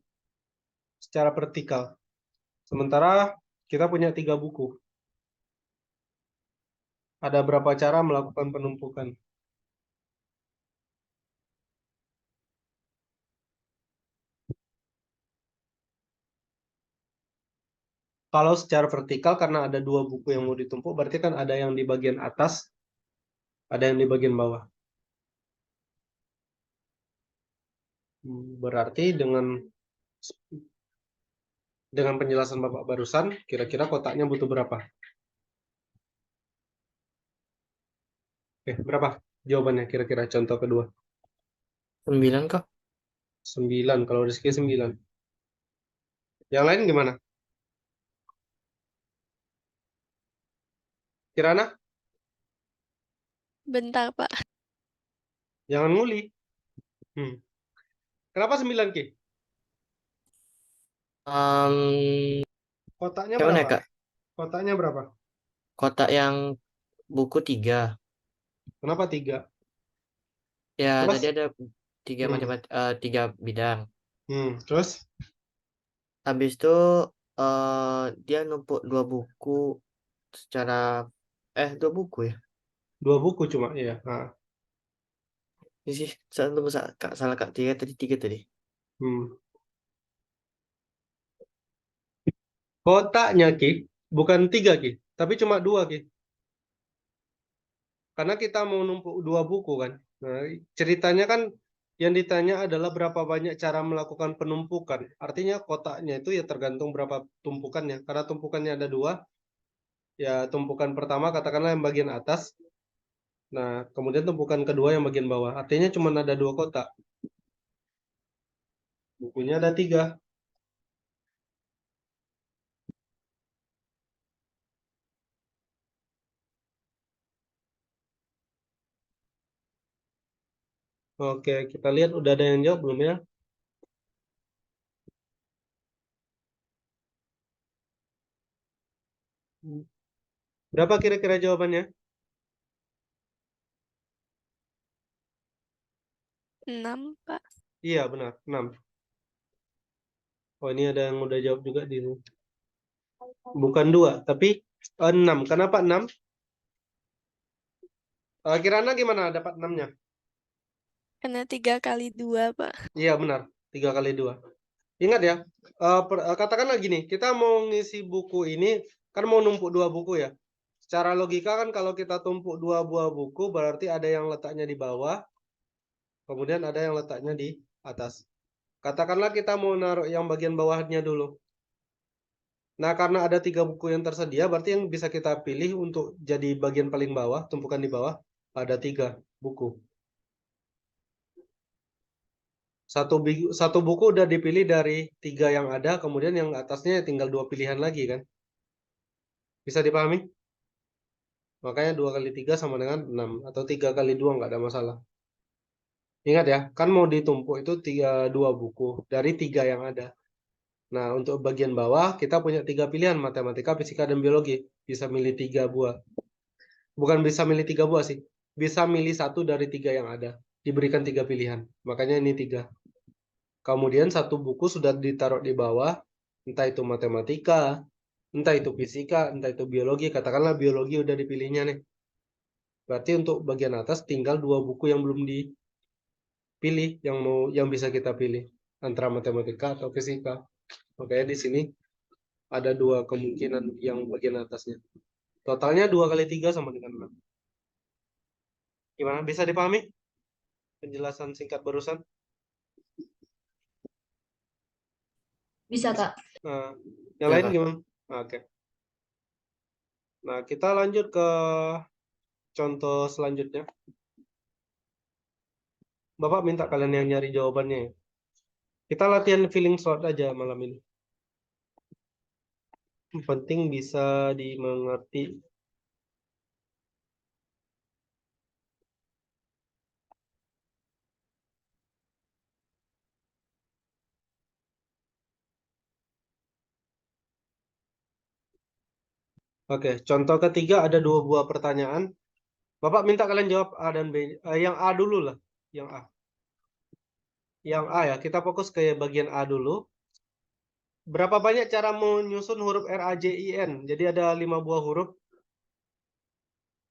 secara vertikal. Sementara kita punya 3 buku. Ada berapa cara melakukan penumpukan? Kalau secara vertikal, karena ada 2 buku yang mau ditumpuk, berarti kan ada yang di bagian atas, ada yang di bagian bawah. Berarti dengan penjelasan Bapak barusan, kira-kira kotaknya butuh berapa? Berapa jawabannya kira-kira contoh kedua? 9, Kak. 9, kalau Rizky 9. Yang lain gimana? Kirana? Bentar, Pak. Jangan nguli. Kenapa 9, Ki? Kotaknya Yang mana, berapa? Kak? Kotaknya berapa? Kotak yang buku 3. Kenapa 3? Ya, Terus? tadi ada tiga bidang. Terus? Habis itu dia numpuk dua buku secara dua buku ya. 2 buku cuma, ya. Nah, Ini sih salah kak tiga tadi tiga tadi. hmm. Kotaknya, Ki, bukan 3, Ki, tapi cuma 2, Ki. Karena kita mau numpuk 2 buku kan. Nah, ceritanya kan yang ditanya adalah berapa banyak cara melakukan penumpukan. Artinya kotaknya itu ya tergantung berapa tumpukannya. Karena tumpukannya ada 2, ya tumpukan pertama katakanlah yang bagian atas. Nah, kemudian tumpukan kedua yang bagian bawah. Artinya cuma ada 2 kotak. Bukunya ada 3. Oke, kita lihat udah ada yang jawab belum ya? Berapa kira-kira jawabannya? 6, Pak. Iya, benar. 6. Oh, ini ada yang udah jawab juga di sini. Bukan 2, tapi 6. Kenapa 6? Kirana gimana dapat 6-nya? Karena 3 kali 2, Pak. Iya, benar. 3 kali 2. Ingat ya, katakanlah gini, kita mau ngisi buku ini, kan mau numpuk 2 buku ya. Secara logika kan kalau kita tumpuk 2 buah buku, berarti ada yang letaknya di bawah, kemudian ada yang letaknya di atas. Katakanlah kita mau naruh yang bagian bawahnya dulu. Nah, karena ada 3 buku yang tersedia, berarti yang bisa kita pilih untuk jadi bagian paling bawah, tumpukan di bawah, ada 3 buku. Satu buku udah dipilih dari 3 yang ada, kemudian yang atasnya tinggal 2 pilihan lagi kan. Bisa dipahami? Makanya 2 kali 3 sama dengan 6. Atau 3 kali 2 nggak ada masalah. Ingat ya, kan mau ditumpuk itu 2 buku dari 3 yang ada. Nah, untuk bagian bawah kita punya 3 pilihan, matematika, fisika, dan biologi. Bisa milih 3 buah. Bukan bisa milih 3 buah sih. Bisa milih satu dari 3 yang ada. Diberikan 3 pilihan. Makanya ini 3. Kemudian satu buku sudah ditaruh di bawah. Entah itu matematika, entah itu fisika, entah itu biologi. Katakanlah biologi udah dipilihnya nih. Berarti untuk bagian atas tinggal 2 buku yang belum dipilih, yang bisa kita pilih antara matematika atau fisika. Makanya di sini ada 2 kemungkinan yang bagian atasnya. Totalnya 2 kali 3 sama dengan 6. Gimana? Bisa dipahami penjelasan singkat barusan? Bisa, Kak. Nah, yang Ya lain kak. gimana? Oke. Nah, kita lanjut ke contoh selanjutnya. Bapak minta kalian yang nyari jawabannya ya. Kita latihan feeling slot aja malam ini. Yang penting bisa dimengerti. Oke, contoh ketiga ada 2 buah pertanyaan. Bapak minta kalian jawab A dan B. Yang A dulu lah. Yang A. Yang A ya, kita fokus ke bagian A dulu. Berapa banyak cara menyusun huruf R, A, J, I, N? Jadi ada 5 buah huruf.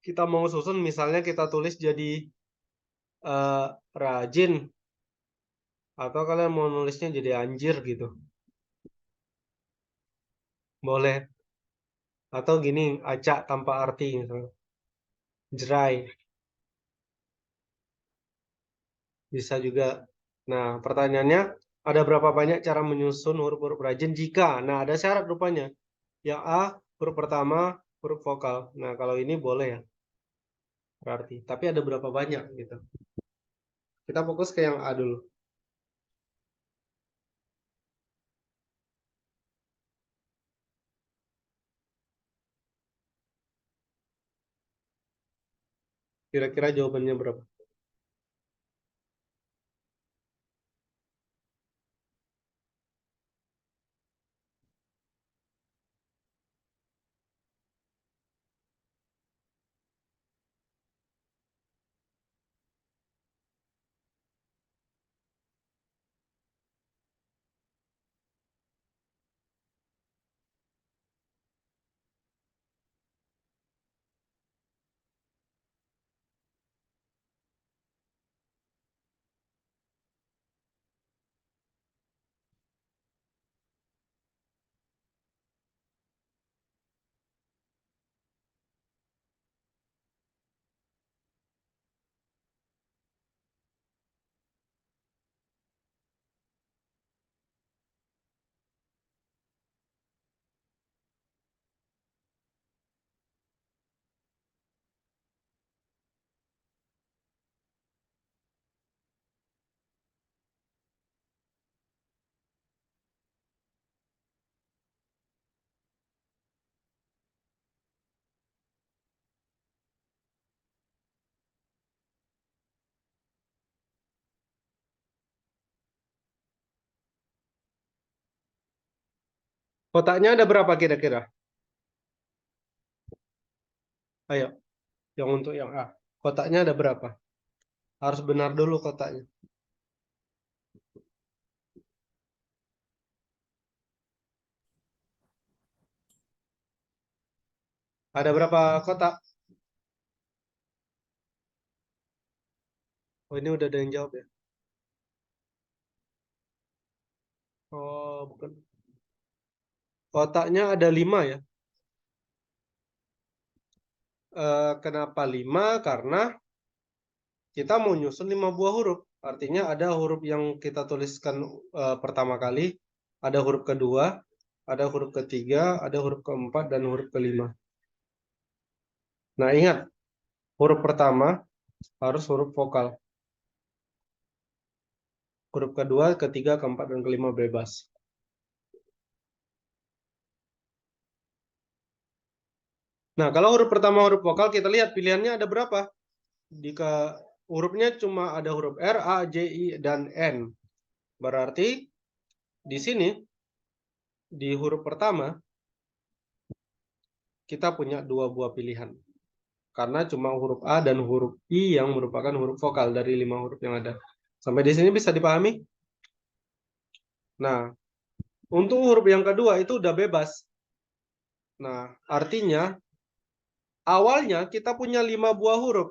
Kita mau susun, misalnya kita tulis jadi rajin. Atau kalian mau nulisnya jadi anjir gitu. Boleh. Atau gini, acak tanpa arti. Misalnya. Jerai. Bisa juga. Nah, pertanyaannya, ada berapa banyak cara menyusun huruf-huruf rajin jika? Nah, ada syarat rupanya. Yang A, huruf pertama, huruf vokal. Nah, kalau ini boleh ya. Berarti. Tapi ada berapa banyak gitu. Kita fokus ke yang A dulu. Kira-kira jawabannya berapa? Kotaknya ada berapa kira-kira? Ayo, yang untuk yang A. Kotaknya ada berapa? Harus benar dulu kotaknya. Ada berapa kotak? Oh, ini udah ada yang jawab ya. Oh, bukan. Kotaknya ada 5 ya. Kenapa 5? Karena kita mau nyusun 5 buah huruf. Artinya ada huruf yang kita tuliskan pertama kali, ada huruf kedua, ada huruf ketiga, ada huruf keempat, dan huruf kelima. Nah, ingat, huruf pertama harus huruf vokal. Huruf kedua, ketiga, keempat, dan kelima bebas. Nah, kalau huruf pertama huruf vokal, kita lihat pilihannya ada berapa. Hurufnya cuma ada huruf R, A, J, I, dan N. Berarti di sini, di huruf pertama, kita punya 2 buah pilihan. Karena cuma huruf A dan huruf I yang merupakan huruf vokal dari 5 huruf yang ada. Sampai di sini bisa dipahami? Nah, untuk huruf yang kedua itu udah bebas. Nah, artinya awalnya kita punya 5 buah huruf.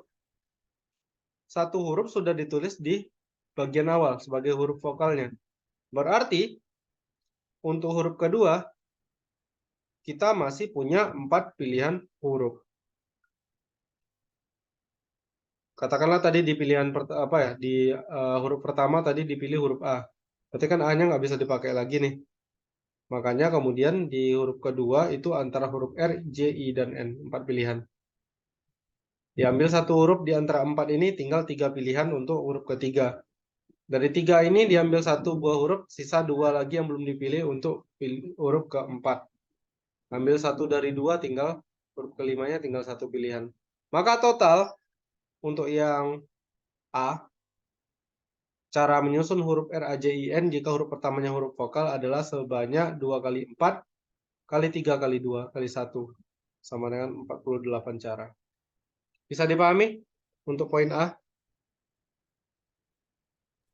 Satu huruf sudah ditulis di bagian awal sebagai huruf vokalnya. Berarti untuk huruf kedua kita masih punya 4 pilihan huruf. Katakanlah tadi di pilihan di huruf pertama tadi dipilih huruf A. Berarti kan A-nya nggak bisa dipakai lagi nih. Makanya kemudian di huruf kedua itu antara huruf R, J, I, dan N. 4 pilihan. Diambil satu huruf di antara 4 ini tinggal 3 pilihan untuk huruf ketiga. Dari 3 ini diambil satu buah huruf, sisa 2 lagi yang belum dipilih untuk huruf keempat. Ambil satu dari 2, tinggal huruf kelimanya tinggal satu pilihan. Maka total untuk yang A, cara menyusun huruf R, A, J, I, N jika huruf pertamanya huruf vokal adalah sebanyak 2 kali 4 kali 3 kali 2 kali 1. Sama dengan 48 cara. Bisa dipahami untuk poin A?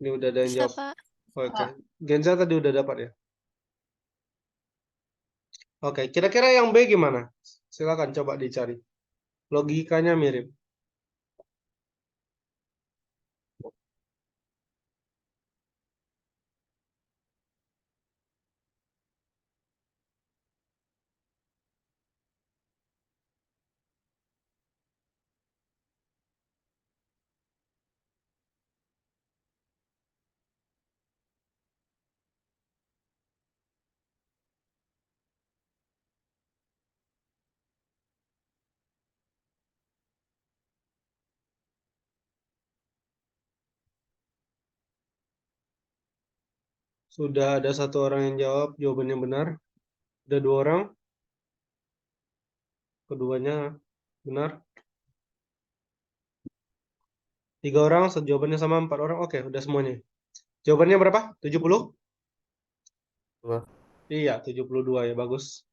Ini udah ada yang Bisa, jawab. Pak. Oke. Genza tadi udah dapat ya? Oke, kira-kira yang B gimana? Silakan coba dicari. Logikanya mirip. Sudah ada satu orang yang jawab jawabannya benar. Ada 2 orang. Keduanya benar. 3 orang, jawabannya sama 4 orang. Oke, udah semuanya. Jawabannya berapa? 70? Dua. Iya, 72 ya, bagus.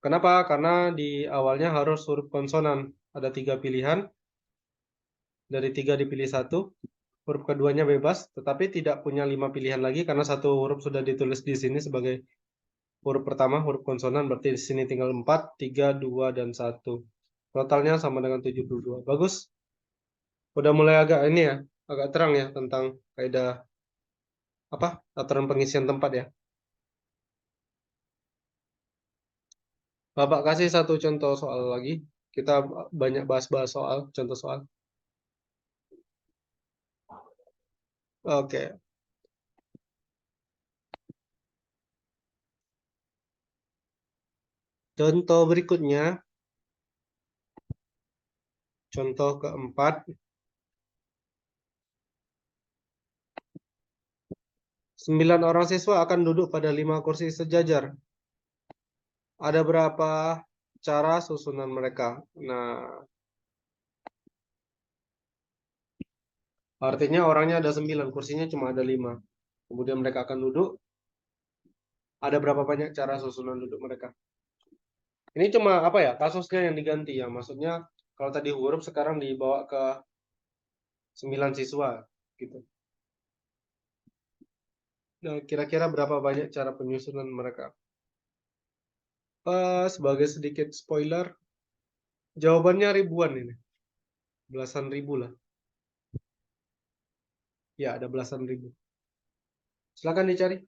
Kenapa? Karena di awalnya harus huruf konsonan. Ada 3 pilihan. Dari 3 dipilih 1. Huruf keduanya bebas, tetapi tidak punya 5 pilihan lagi karena satu huruf sudah ditulis di sini sebagai huruf pertama, huruf konsonan. Berarti di sini tinggal 4, 3, 2, dan 1. Totalnya sama dengan 72. Bagus. Udah mulai agak ini ya, agak terang ya tentang kaidah aturan pengisian tempat ya. Bapak kasih satu contoh soal lagi. Kita banyak bahas-bahas soal, contoh soal. Oke. Contoh berikutnya. Contoh keempat. 9 orang siswa akan duduk pada 5 kursi sejajar. Ada berapa cara susunan mereka? Nah, artinya orangnya ada 9, kursinya cuma ada 5. Kemudian mereka akan duduk Ada berapa banyak cara susunan duduk mereka. Ini cuma apa ya, kasusnya yang diganti ya. Maksudnya kalau tadi huruf sekarang dibawa ke 9 siswa gitu. Nah, kira-kira berapa banyak cara penyusunan mereka? Sebagai sedikit spoiler, jawabannya ribuan ini. Belasan ribu lah. Ya, ada belasan ribu. Silakan dicari.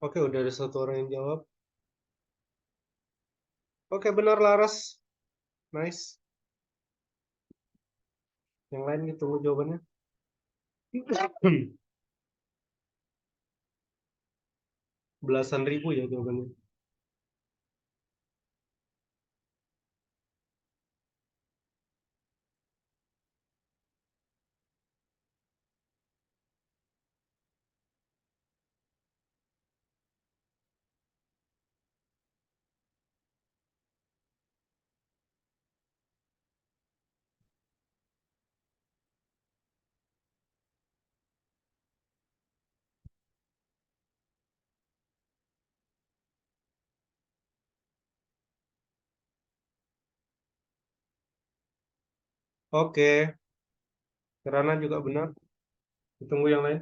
Oke, udah ada satu orang yang jawab. Oke, benar Laras. Nice. Yang lain ditunggu jawabannya. Belasan ribu ya jawabannya. Oke, Rana juga benar. Ditunggu yang lain.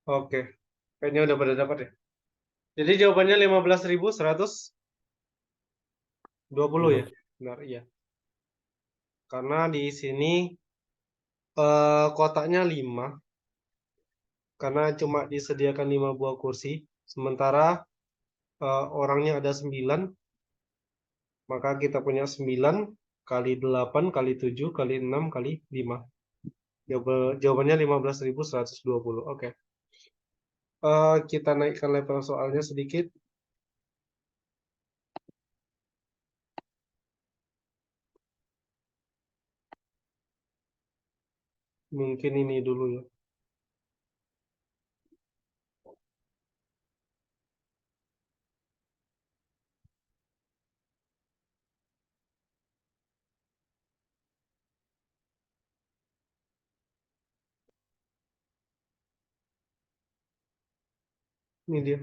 Oke, kayaknya udah pada dapat ya. Jadi jawabannya 15.120 ya. Benar, iya. Karena di sini kotaknya 5. Karena cuma disediakan 5 buah kursi. Sementara orangnya ada 9. Maka kita punya 9 kali 8 kali 7 kali 6 kali 5. Jawabannya 15.120. Oke. Kita naikkan level soalnya sedikit. Mungkin ini dulu ya. Ini dia.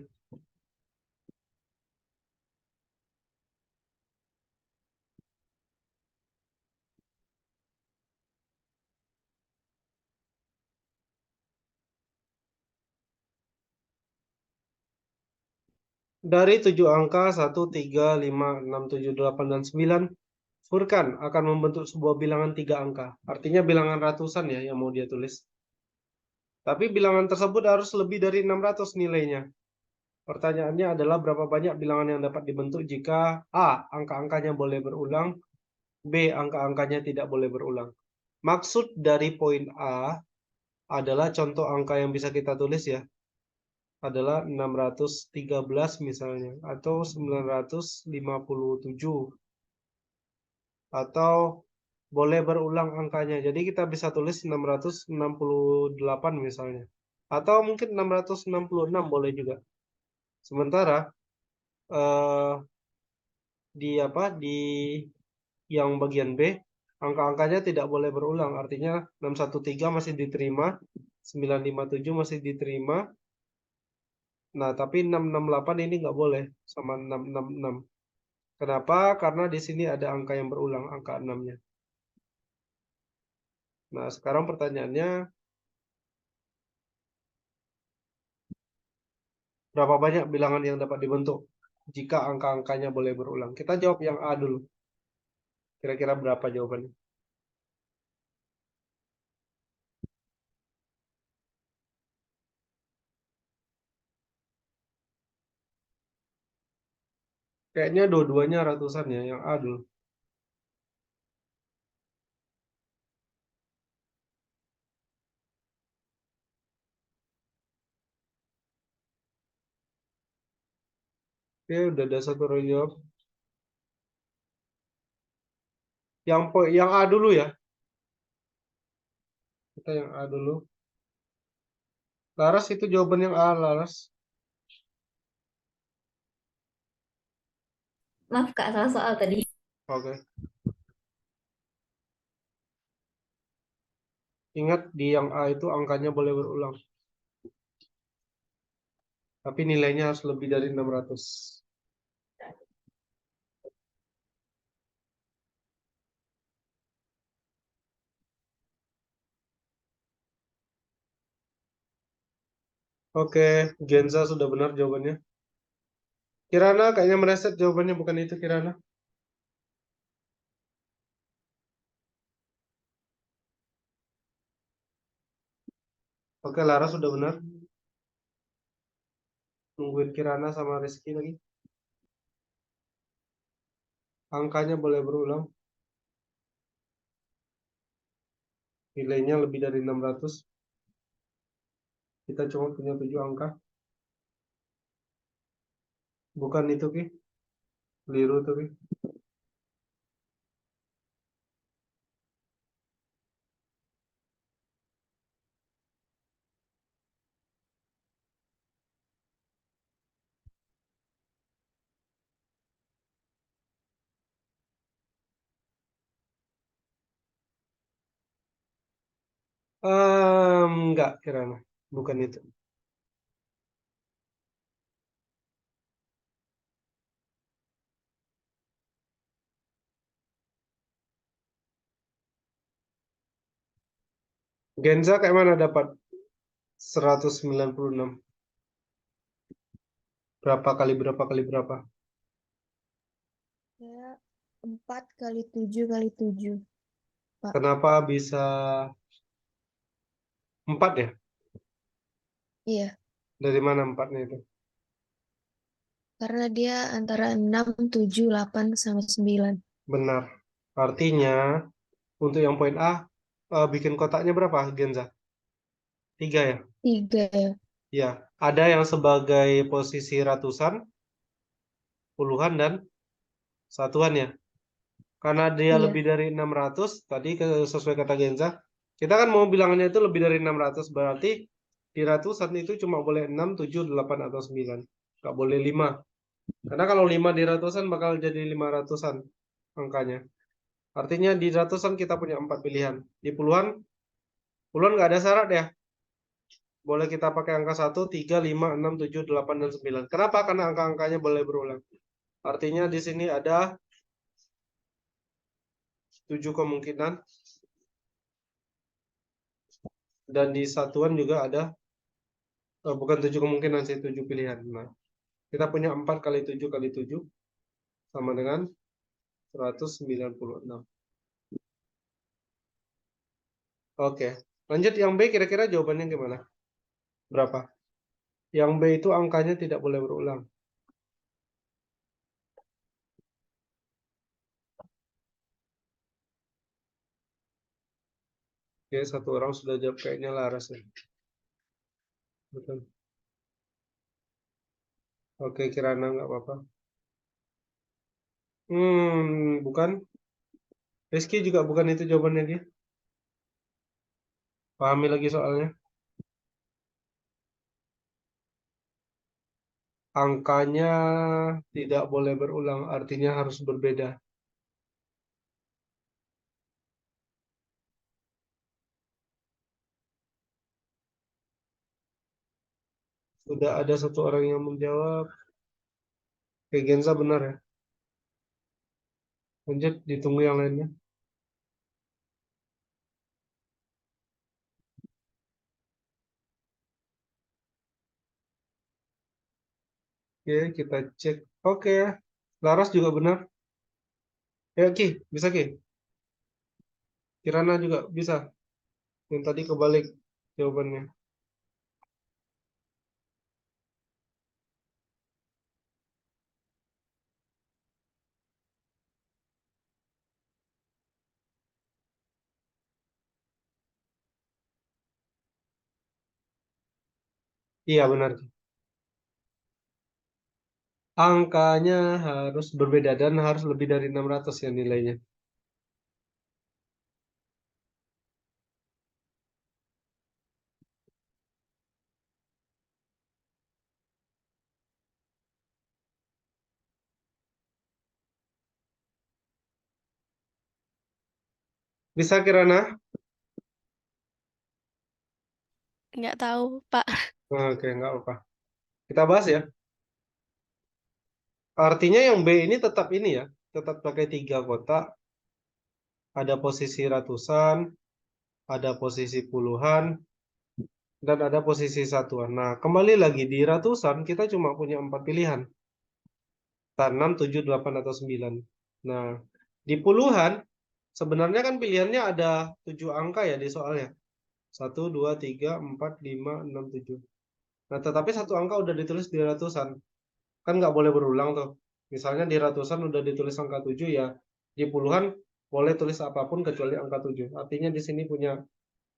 Dari 7 angka 1, 3, 5, 6, 7, 8, dan 9, Furkan akan membentuk sebuah bilangan 3 angka. Artinya bilangan ratusan ya yang mau dia tulis. Tapi bilangan tersebut harus lebih dari 600 nilainya. Pertanyaannya adalah berapa banyak bilangan yang dapat dibentuk jika A. Angka-angkanya boleh berulang, B. Angka-angkanya tidak boleh berulang. Maksud dari poin A adalah contoh angka yang bisa kita tulis ya, adalah 613 misalnya, atau 957, atau boleh berulang angkanya. Jadi kita bisa tulis 668 misalnya. Atau mungkin 666 boleh juga. Sementara di yang bagian B, angka-angkanya tidak boleh berulang. Artinya 613 masih diterima, 957 masih diterima. Nah, tapi 668 ini nggak boleh sama 666. Kenapa? Karena di sini ada angka yang berulang, angka 6-nya. Nah, sekarang pertanyaannya, berapa banyak bilangan yang dapat dibentuk jika angka-angkanya boleh berulang? Kita jawab yang A dulu. Kira-kira berapa jawabannya? Kayaknya dua-duanya ratusan ya, yang A dulu. Oke, udah ada satu orang jawab. Yang A dulu ya. Kita yang A dulu. Laras itu jawaban yang A, Laras. Maaf Kak, salah soal tadi. Oke. Ingat di yang A itu angkanya boleh berulang. Tapi nilainya harus lebih dari 600. Oke, Genza sudah benar jawabannya. Kirana kayaknya meleset jawabannya, bukan itu Kirana. Oke, Lara sudah benar. Nungguin Kirana sama Rizky lagi. Angkanya boleh berulang. Nilainya lebih dari 600. Kita cuma punya 7 angka. Bukan itu, Ki. Keliru tuh, Ki. Enggak, Kirana. Bukan itu. Genza kayak mana dapat 196? Berapa kali berapa kali berapa? Ya, 4 kali 7 kali 7. Kenapa bisa 4 ya? Iya, Dari mana 4-nya itu? karena dia antara 6, 7, 8, sama 9. Benar. Artinya, untuk yang poin A, bikin kotaknya berapa, Genza? 3 ya? 3 ya. Ya, ada yang sebagai posisi ratusan, puluhan, dan satuan ya. Karena dia Iya. lebih dari 600, tadi sesuai kata Genza, kita kan mau bilangannya itu lebih dari 600, berarti di ratusan itu cuma boleh 6, 7, 8, atau 9. Nggak boleh 5. Karena kalau 5 di ratusan bakal jadi 500-an angkanya. Artinya di ratusan kita punya 4 pilihan. Di puluhan nggak ada syarat ya. Boleh kita pakai angka 1, 3, 5, 6, 7, 8, dan 9. Kenapa? Karena angka-angkanya boleh berulang. Artinya di sini ada 7 kemungkinan. Dan di satuan juga ada, bukan 7 kemungkinan sih, 7 pilihan. Nah, kita punya 4 kali 7 kali 7 sama dengan 196. Oke, lanjut yang B, kira-kira jawabannya gimana? Berapa? Yang B itu angkanya tidak boleh berulang. Oke, satu orang sudah jawab kayaknya Laras ya. Betul. Oke, Kirana nggak apa-apa. Bukan. Rizky juga bukan itu jawabannya dia. Pahami lagi soalnya. Angkanya tidak boleh berulang, artinya harus berbeda. Sudah ada satu orang yang menjawab. Oke, Genza benar ya. Lanjut, ditunggu yang lainnya. Oke, kita cek. Oke, Laras juga benar. Ya, Ki, bisa Ki. Kirana juga bisa. Yang tadi kebalik jawabannya. Iya, benar. Angkanya harus berbeda dan harus lebih dari 600 ya nilainya. Bisa Kirana? Nggak tahu, Pak. Oke, nggak apa. Kita bahas ya. Artinya yang B ini tetap ini ya. Tetap pakai 3 kotak. Ada posisi ratusan, ada posisi puluhan, dan ada posisi satuan. Nah, kembali lagi di ratusan kita cuma punya 4 pilihan. 6, 7, 8, atau 9. Nah, di puluhan sebenarnya kan pilihannya ada 7 angka ya di soalnya. 1, 2, 3, 4, 5, 6, 7. Nah, tetapi satu angka udah ditulis di ratusan. Kan nggak boleh berulang tuh. Misalnya di ratusan udah ditulis angka 7 ya. Di puluhan boleh tulis apapun kecuali angka 7. Artinya di sini punya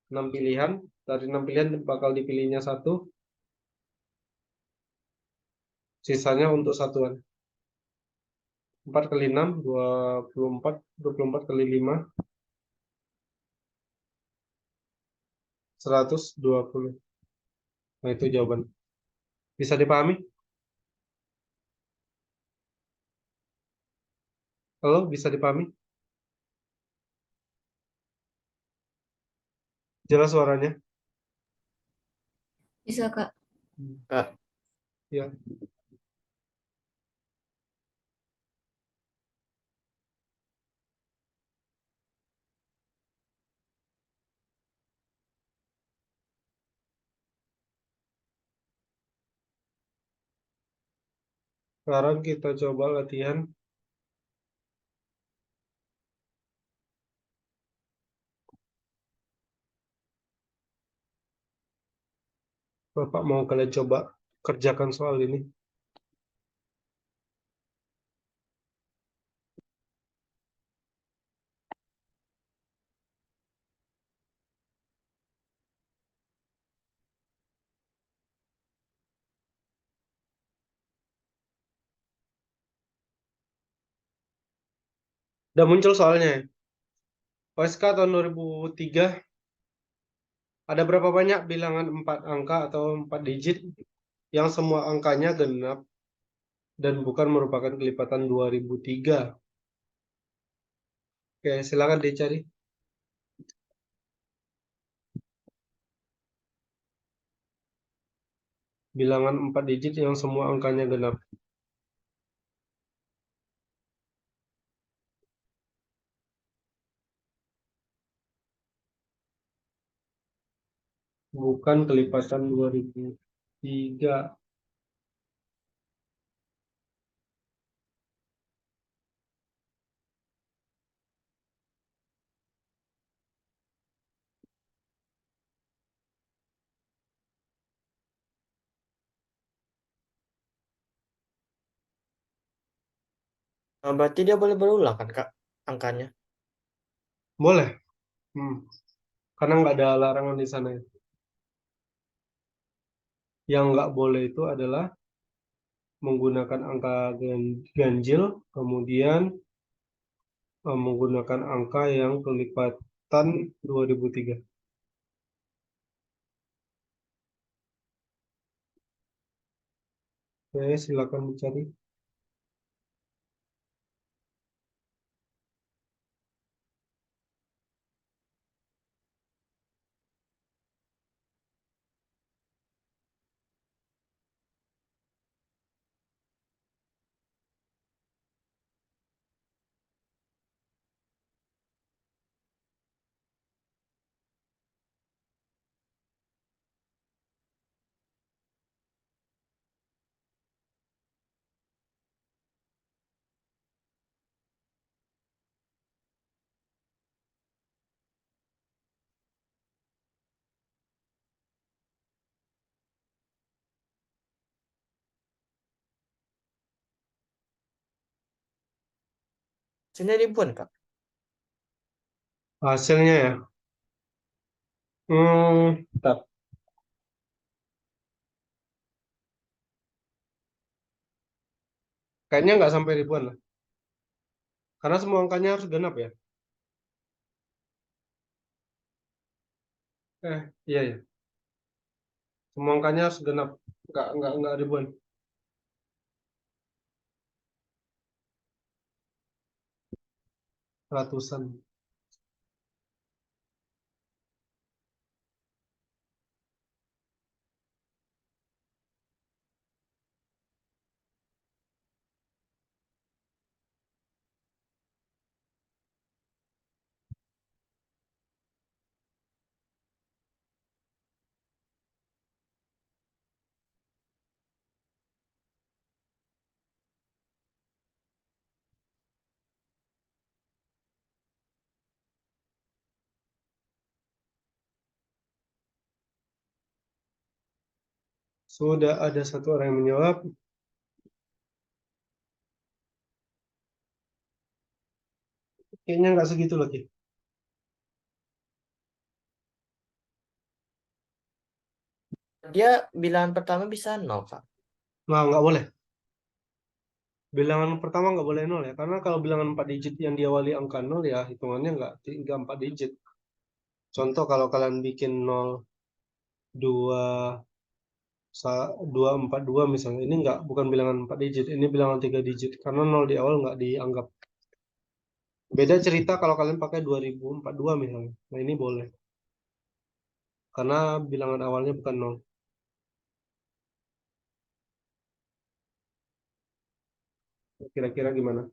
6 pilihan. Dari 6 pilihan bakal dipilihnya satu. Sisanya untuk satuan. 4 kali 6, 24. 24 kali 5, 120. Nah, itu jawaban. Bisa dipahami? Halo, bisa dipahami? Jelas suaranya? Bisa, Kak. Kak, Ya. Sekarang kita coba latihan. Bapak mau kalian coba kerjakan soal ini. Udah muncul soalnya ya? OSK tahun 2003, ada berapa banyak bilangan 4 angka atau 4 digit yang semua angkanya genap dan bukan merupakan kelipatan 2003? Oke, silakan dicari. Bilangan 4 digit yang semua angkanya genap. Bukan kelipatan 2003. Nah, berarti dia boleh berulang kan, Kak, angkanya? Boleh. Karena nggak ada larangan di sana. Yang nggak boleh itu adalah menggunakan angka ganjil, kemudian menggunakan angka yang kelipatan 2003. Oke, silakan dicari. Sini ribuan, Kak. Hasilnya ya. Bentar. Kayaknya nggak sampai ribuan lah. Karena semua angkanya harus genap ya. Iya ya. Semua angkanya harus genap. Nggak ribuan. Ratusan. Sudah ada satu orang yang menjawab. Kayaknya nggak segitu lagi. Dia bilangan pertama bisa 0, Kak. Nggak boleh. Bilangan pertama nggak boleh nol ya. Karena kalau bilangan 4 digit yang diawali angka nol ya hitungannya nggak 4 digit. Contoh kalau kalian bikin 0, 2, 242 misalnya. Ini bukan bilangan 4 digit. Ini bilangan 3 digit. Karena 0 di awal nggak dianggap. Beda cerita kalau kalian pakai 2042 misalnya. Nah ini boleh. Karena bilangan awalnya bukan 0. Kira-kira gimana?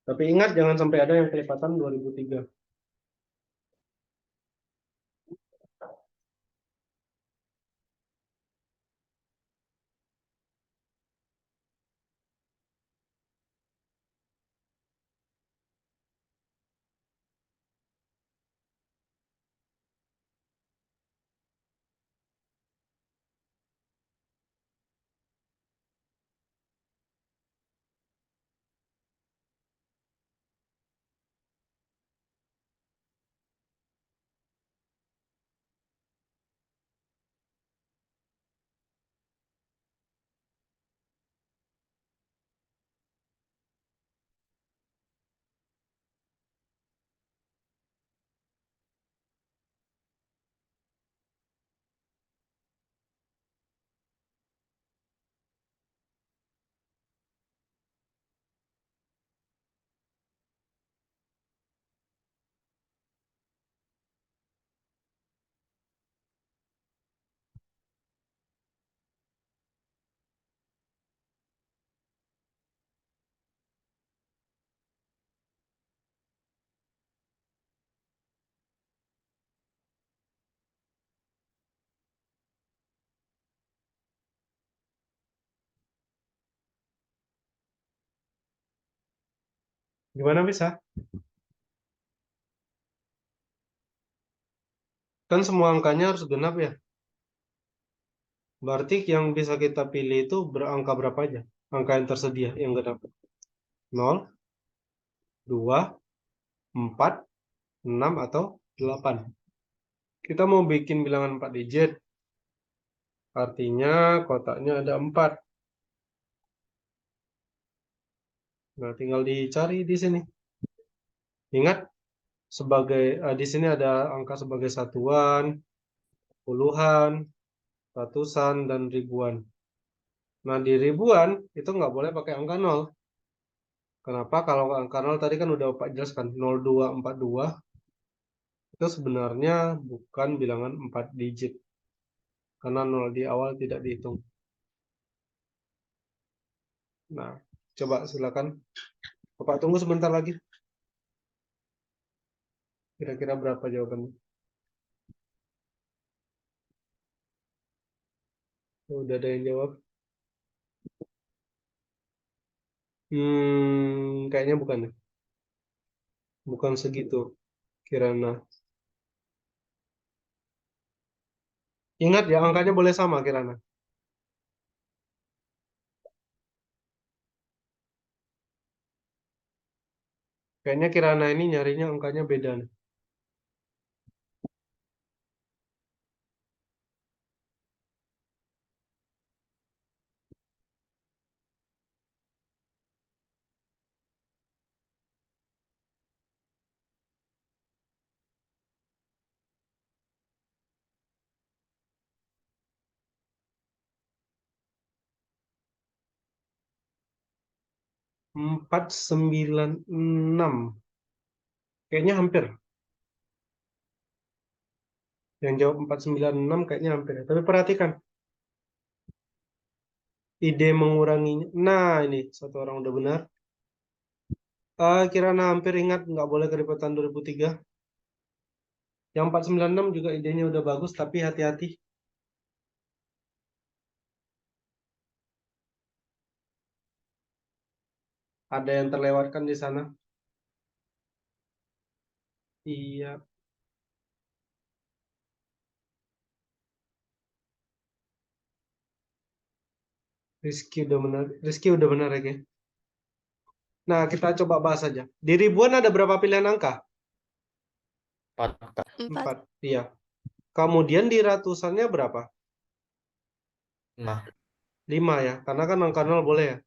Tapi ingat jangan sampai ada yang kelipatan 2003. Gimana bisa? Kan semua angkanya harus genap ya. Berarti yang bisa kita pilih itu berangka berapa aja? Angka yang tersedia yang genap. 0, 2, 4, 6, atau 8. Kita mau bikin bilangan 4 digit. Artinya kotaknya ada 4. Nah, tinggal dicari di sini. Ingat, di sini ada angka sebagai satuan, puluhan, ratusan, dan ribuan. Nah, di ribuan itu nggak boleh pakai angka 0. Kenapa? Kalau angka 0 tadi kan udah Pak jelaskan, 0242 itu sebenarnya bukan bilangan 4 digit. Karena 0 di awal tidak dihitung. Nah, coba silakan. Bapak tunggu sebentar lagi. Kira-kira berapa jawabannya? Udah ada yang jawab? Kayaknya bukan ya. Bukan segitu, Kirana. Ingat ya, angkanya boleh sama, Kirana. Kayaknya Kirana ini nyarinya angkanya beda nih. Empat sembilan enam. Kayaknya hampir. Yang jawab 496 kayaknya hampir ya. Tapi perhatikan. Ide menguranginya. Nah, ini satu orang udah benar. Kirana hampir ingat nggak boleh kelipatan 2003. Yang 496 juga idenya udah bagus, tapi hati-hati. Ada yang terlewatkan di sana. Iya. Rizky udah benar ya, Ge? Nah, kita coba bahas aja. Di ribuan ada berapa pilihan angka? 4, Kak. 4. 4. Iya. Kemudian di ratusannya berapa? 5. 5 ya. Karena kan angka 0 boleh ya.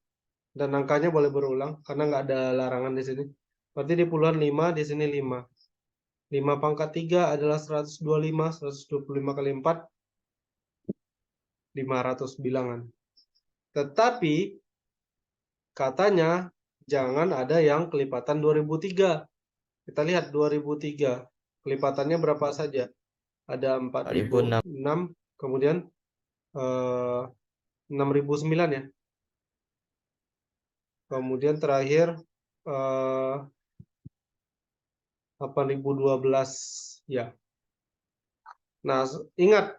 Dan angkanya boleh berulang karena nggak ada larangan di sini. Berarti di puluhan 5, di sini 5. 5 pangkat 3 adalah 125. 125 kali 4, 500 bilangan. Tetapi katanya jangan ada yang kelipatan 2003. Kita lihat 2003. Kelipatannya berapa saja? Ada 4006. 4006, kemudian 6009 ya. Kemudian terakhir 8012 ya. Nah, ingat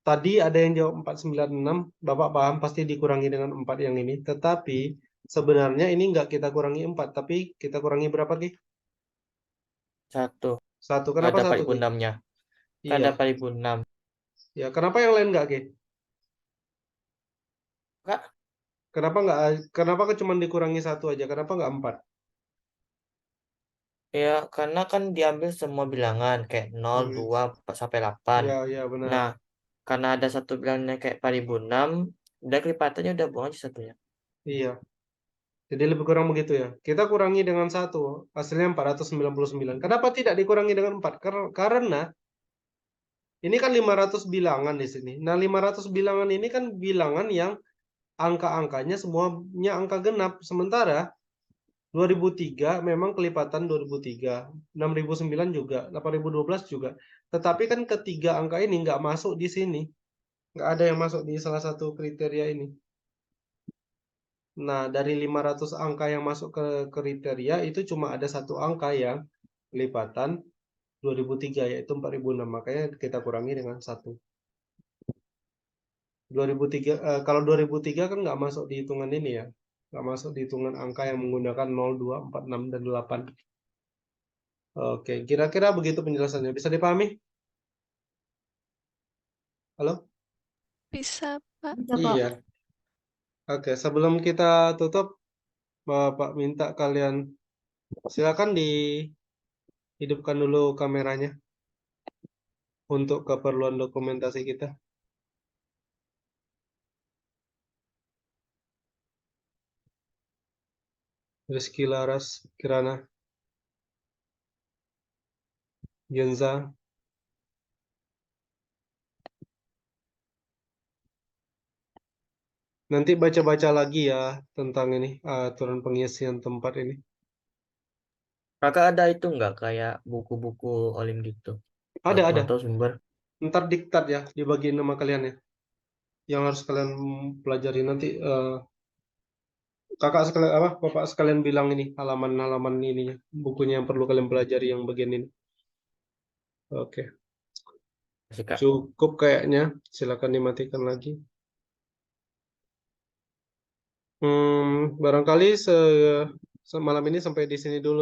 tadi ada yang jawab 496, Bapak paham pasti dikurangi dengan 4 yang ini. Tetapi sebenarnya ini enggak kita kurangi 4, tapi kita kurangi berapa, Ki? 1. 1. Nggak Kenapa ada 1, Ki? 4006-nya. Kan Iya. ada 4006. Ya, kenapa yang lain enggak, Ki? Kak, Kenapa cuma dikurangi 1 aja? Kenapa enggak 4? ya karena kan diambil semua bilangan kayak 0, 2, 4, sampai 8. Ya, ya benar. Nah, karena ada satu bilangnya kayak 4006, udah kelipatannya udah buang aja satunya. Iya. Jadi lebih kurang begitu ya. Kita kurangi dengan 1, hasilnya 499. Kenapa tidak dikurangi dengan 4? Karena ini kan 500 bilangan di sini. Nah, 500 bilangan ini kan bilangan yang angka-angkanya semuanya angka genap. Sementara 2003 memang kelipatan 2003, 6009 juga, 8012 juga. Tetapi kan ketiga angka ini nggak masuk di sini. Nggak ada yang masuk di salah satu kriteria ini. Nah, dari 500 angka yang masuk ke kriteria itu cuma ada satu angka yang kelipatan 2003 yaitu 4006. Makanya kita kurangi dengan 1. 2003 kalau 2003 kan nggak masuk di hitungan ini ya. Nggak masuk di hitungan angka yang menggunakan 0, 2, 4, 6, dan 8. Oke, kira-kira begitu penjelasannya. Bisa dipahami? Halo? Bisa, Pak. Bisa, Pak. Iya. Oke, sebelum kita tutup, Bapak minta kalian silakan dihidupkan dulu kameranya untuk keperluan dokumentasi kita. Rizky Laras, Kirana, Genza. Nanti baca-baca lagi ya tentang ini aturan pengisian tempat ini. Kakak ada itu nggak kayak buku-buku olim gitu? Ada. Atau sumber? Ntar diktat ya, dibagiin nama kalian ya. Yang harus kalian pelajari nanti kakak sekalian apa bapak sekalian bilang ini halaman-halaman ininya bukunya yang perlu kalian pelajari yang bagian ini. Oke, Sih, Kak. cukup kayaknya. Silakan dimatikan lagi. Barangkali semalam ini sampai di sini dulu.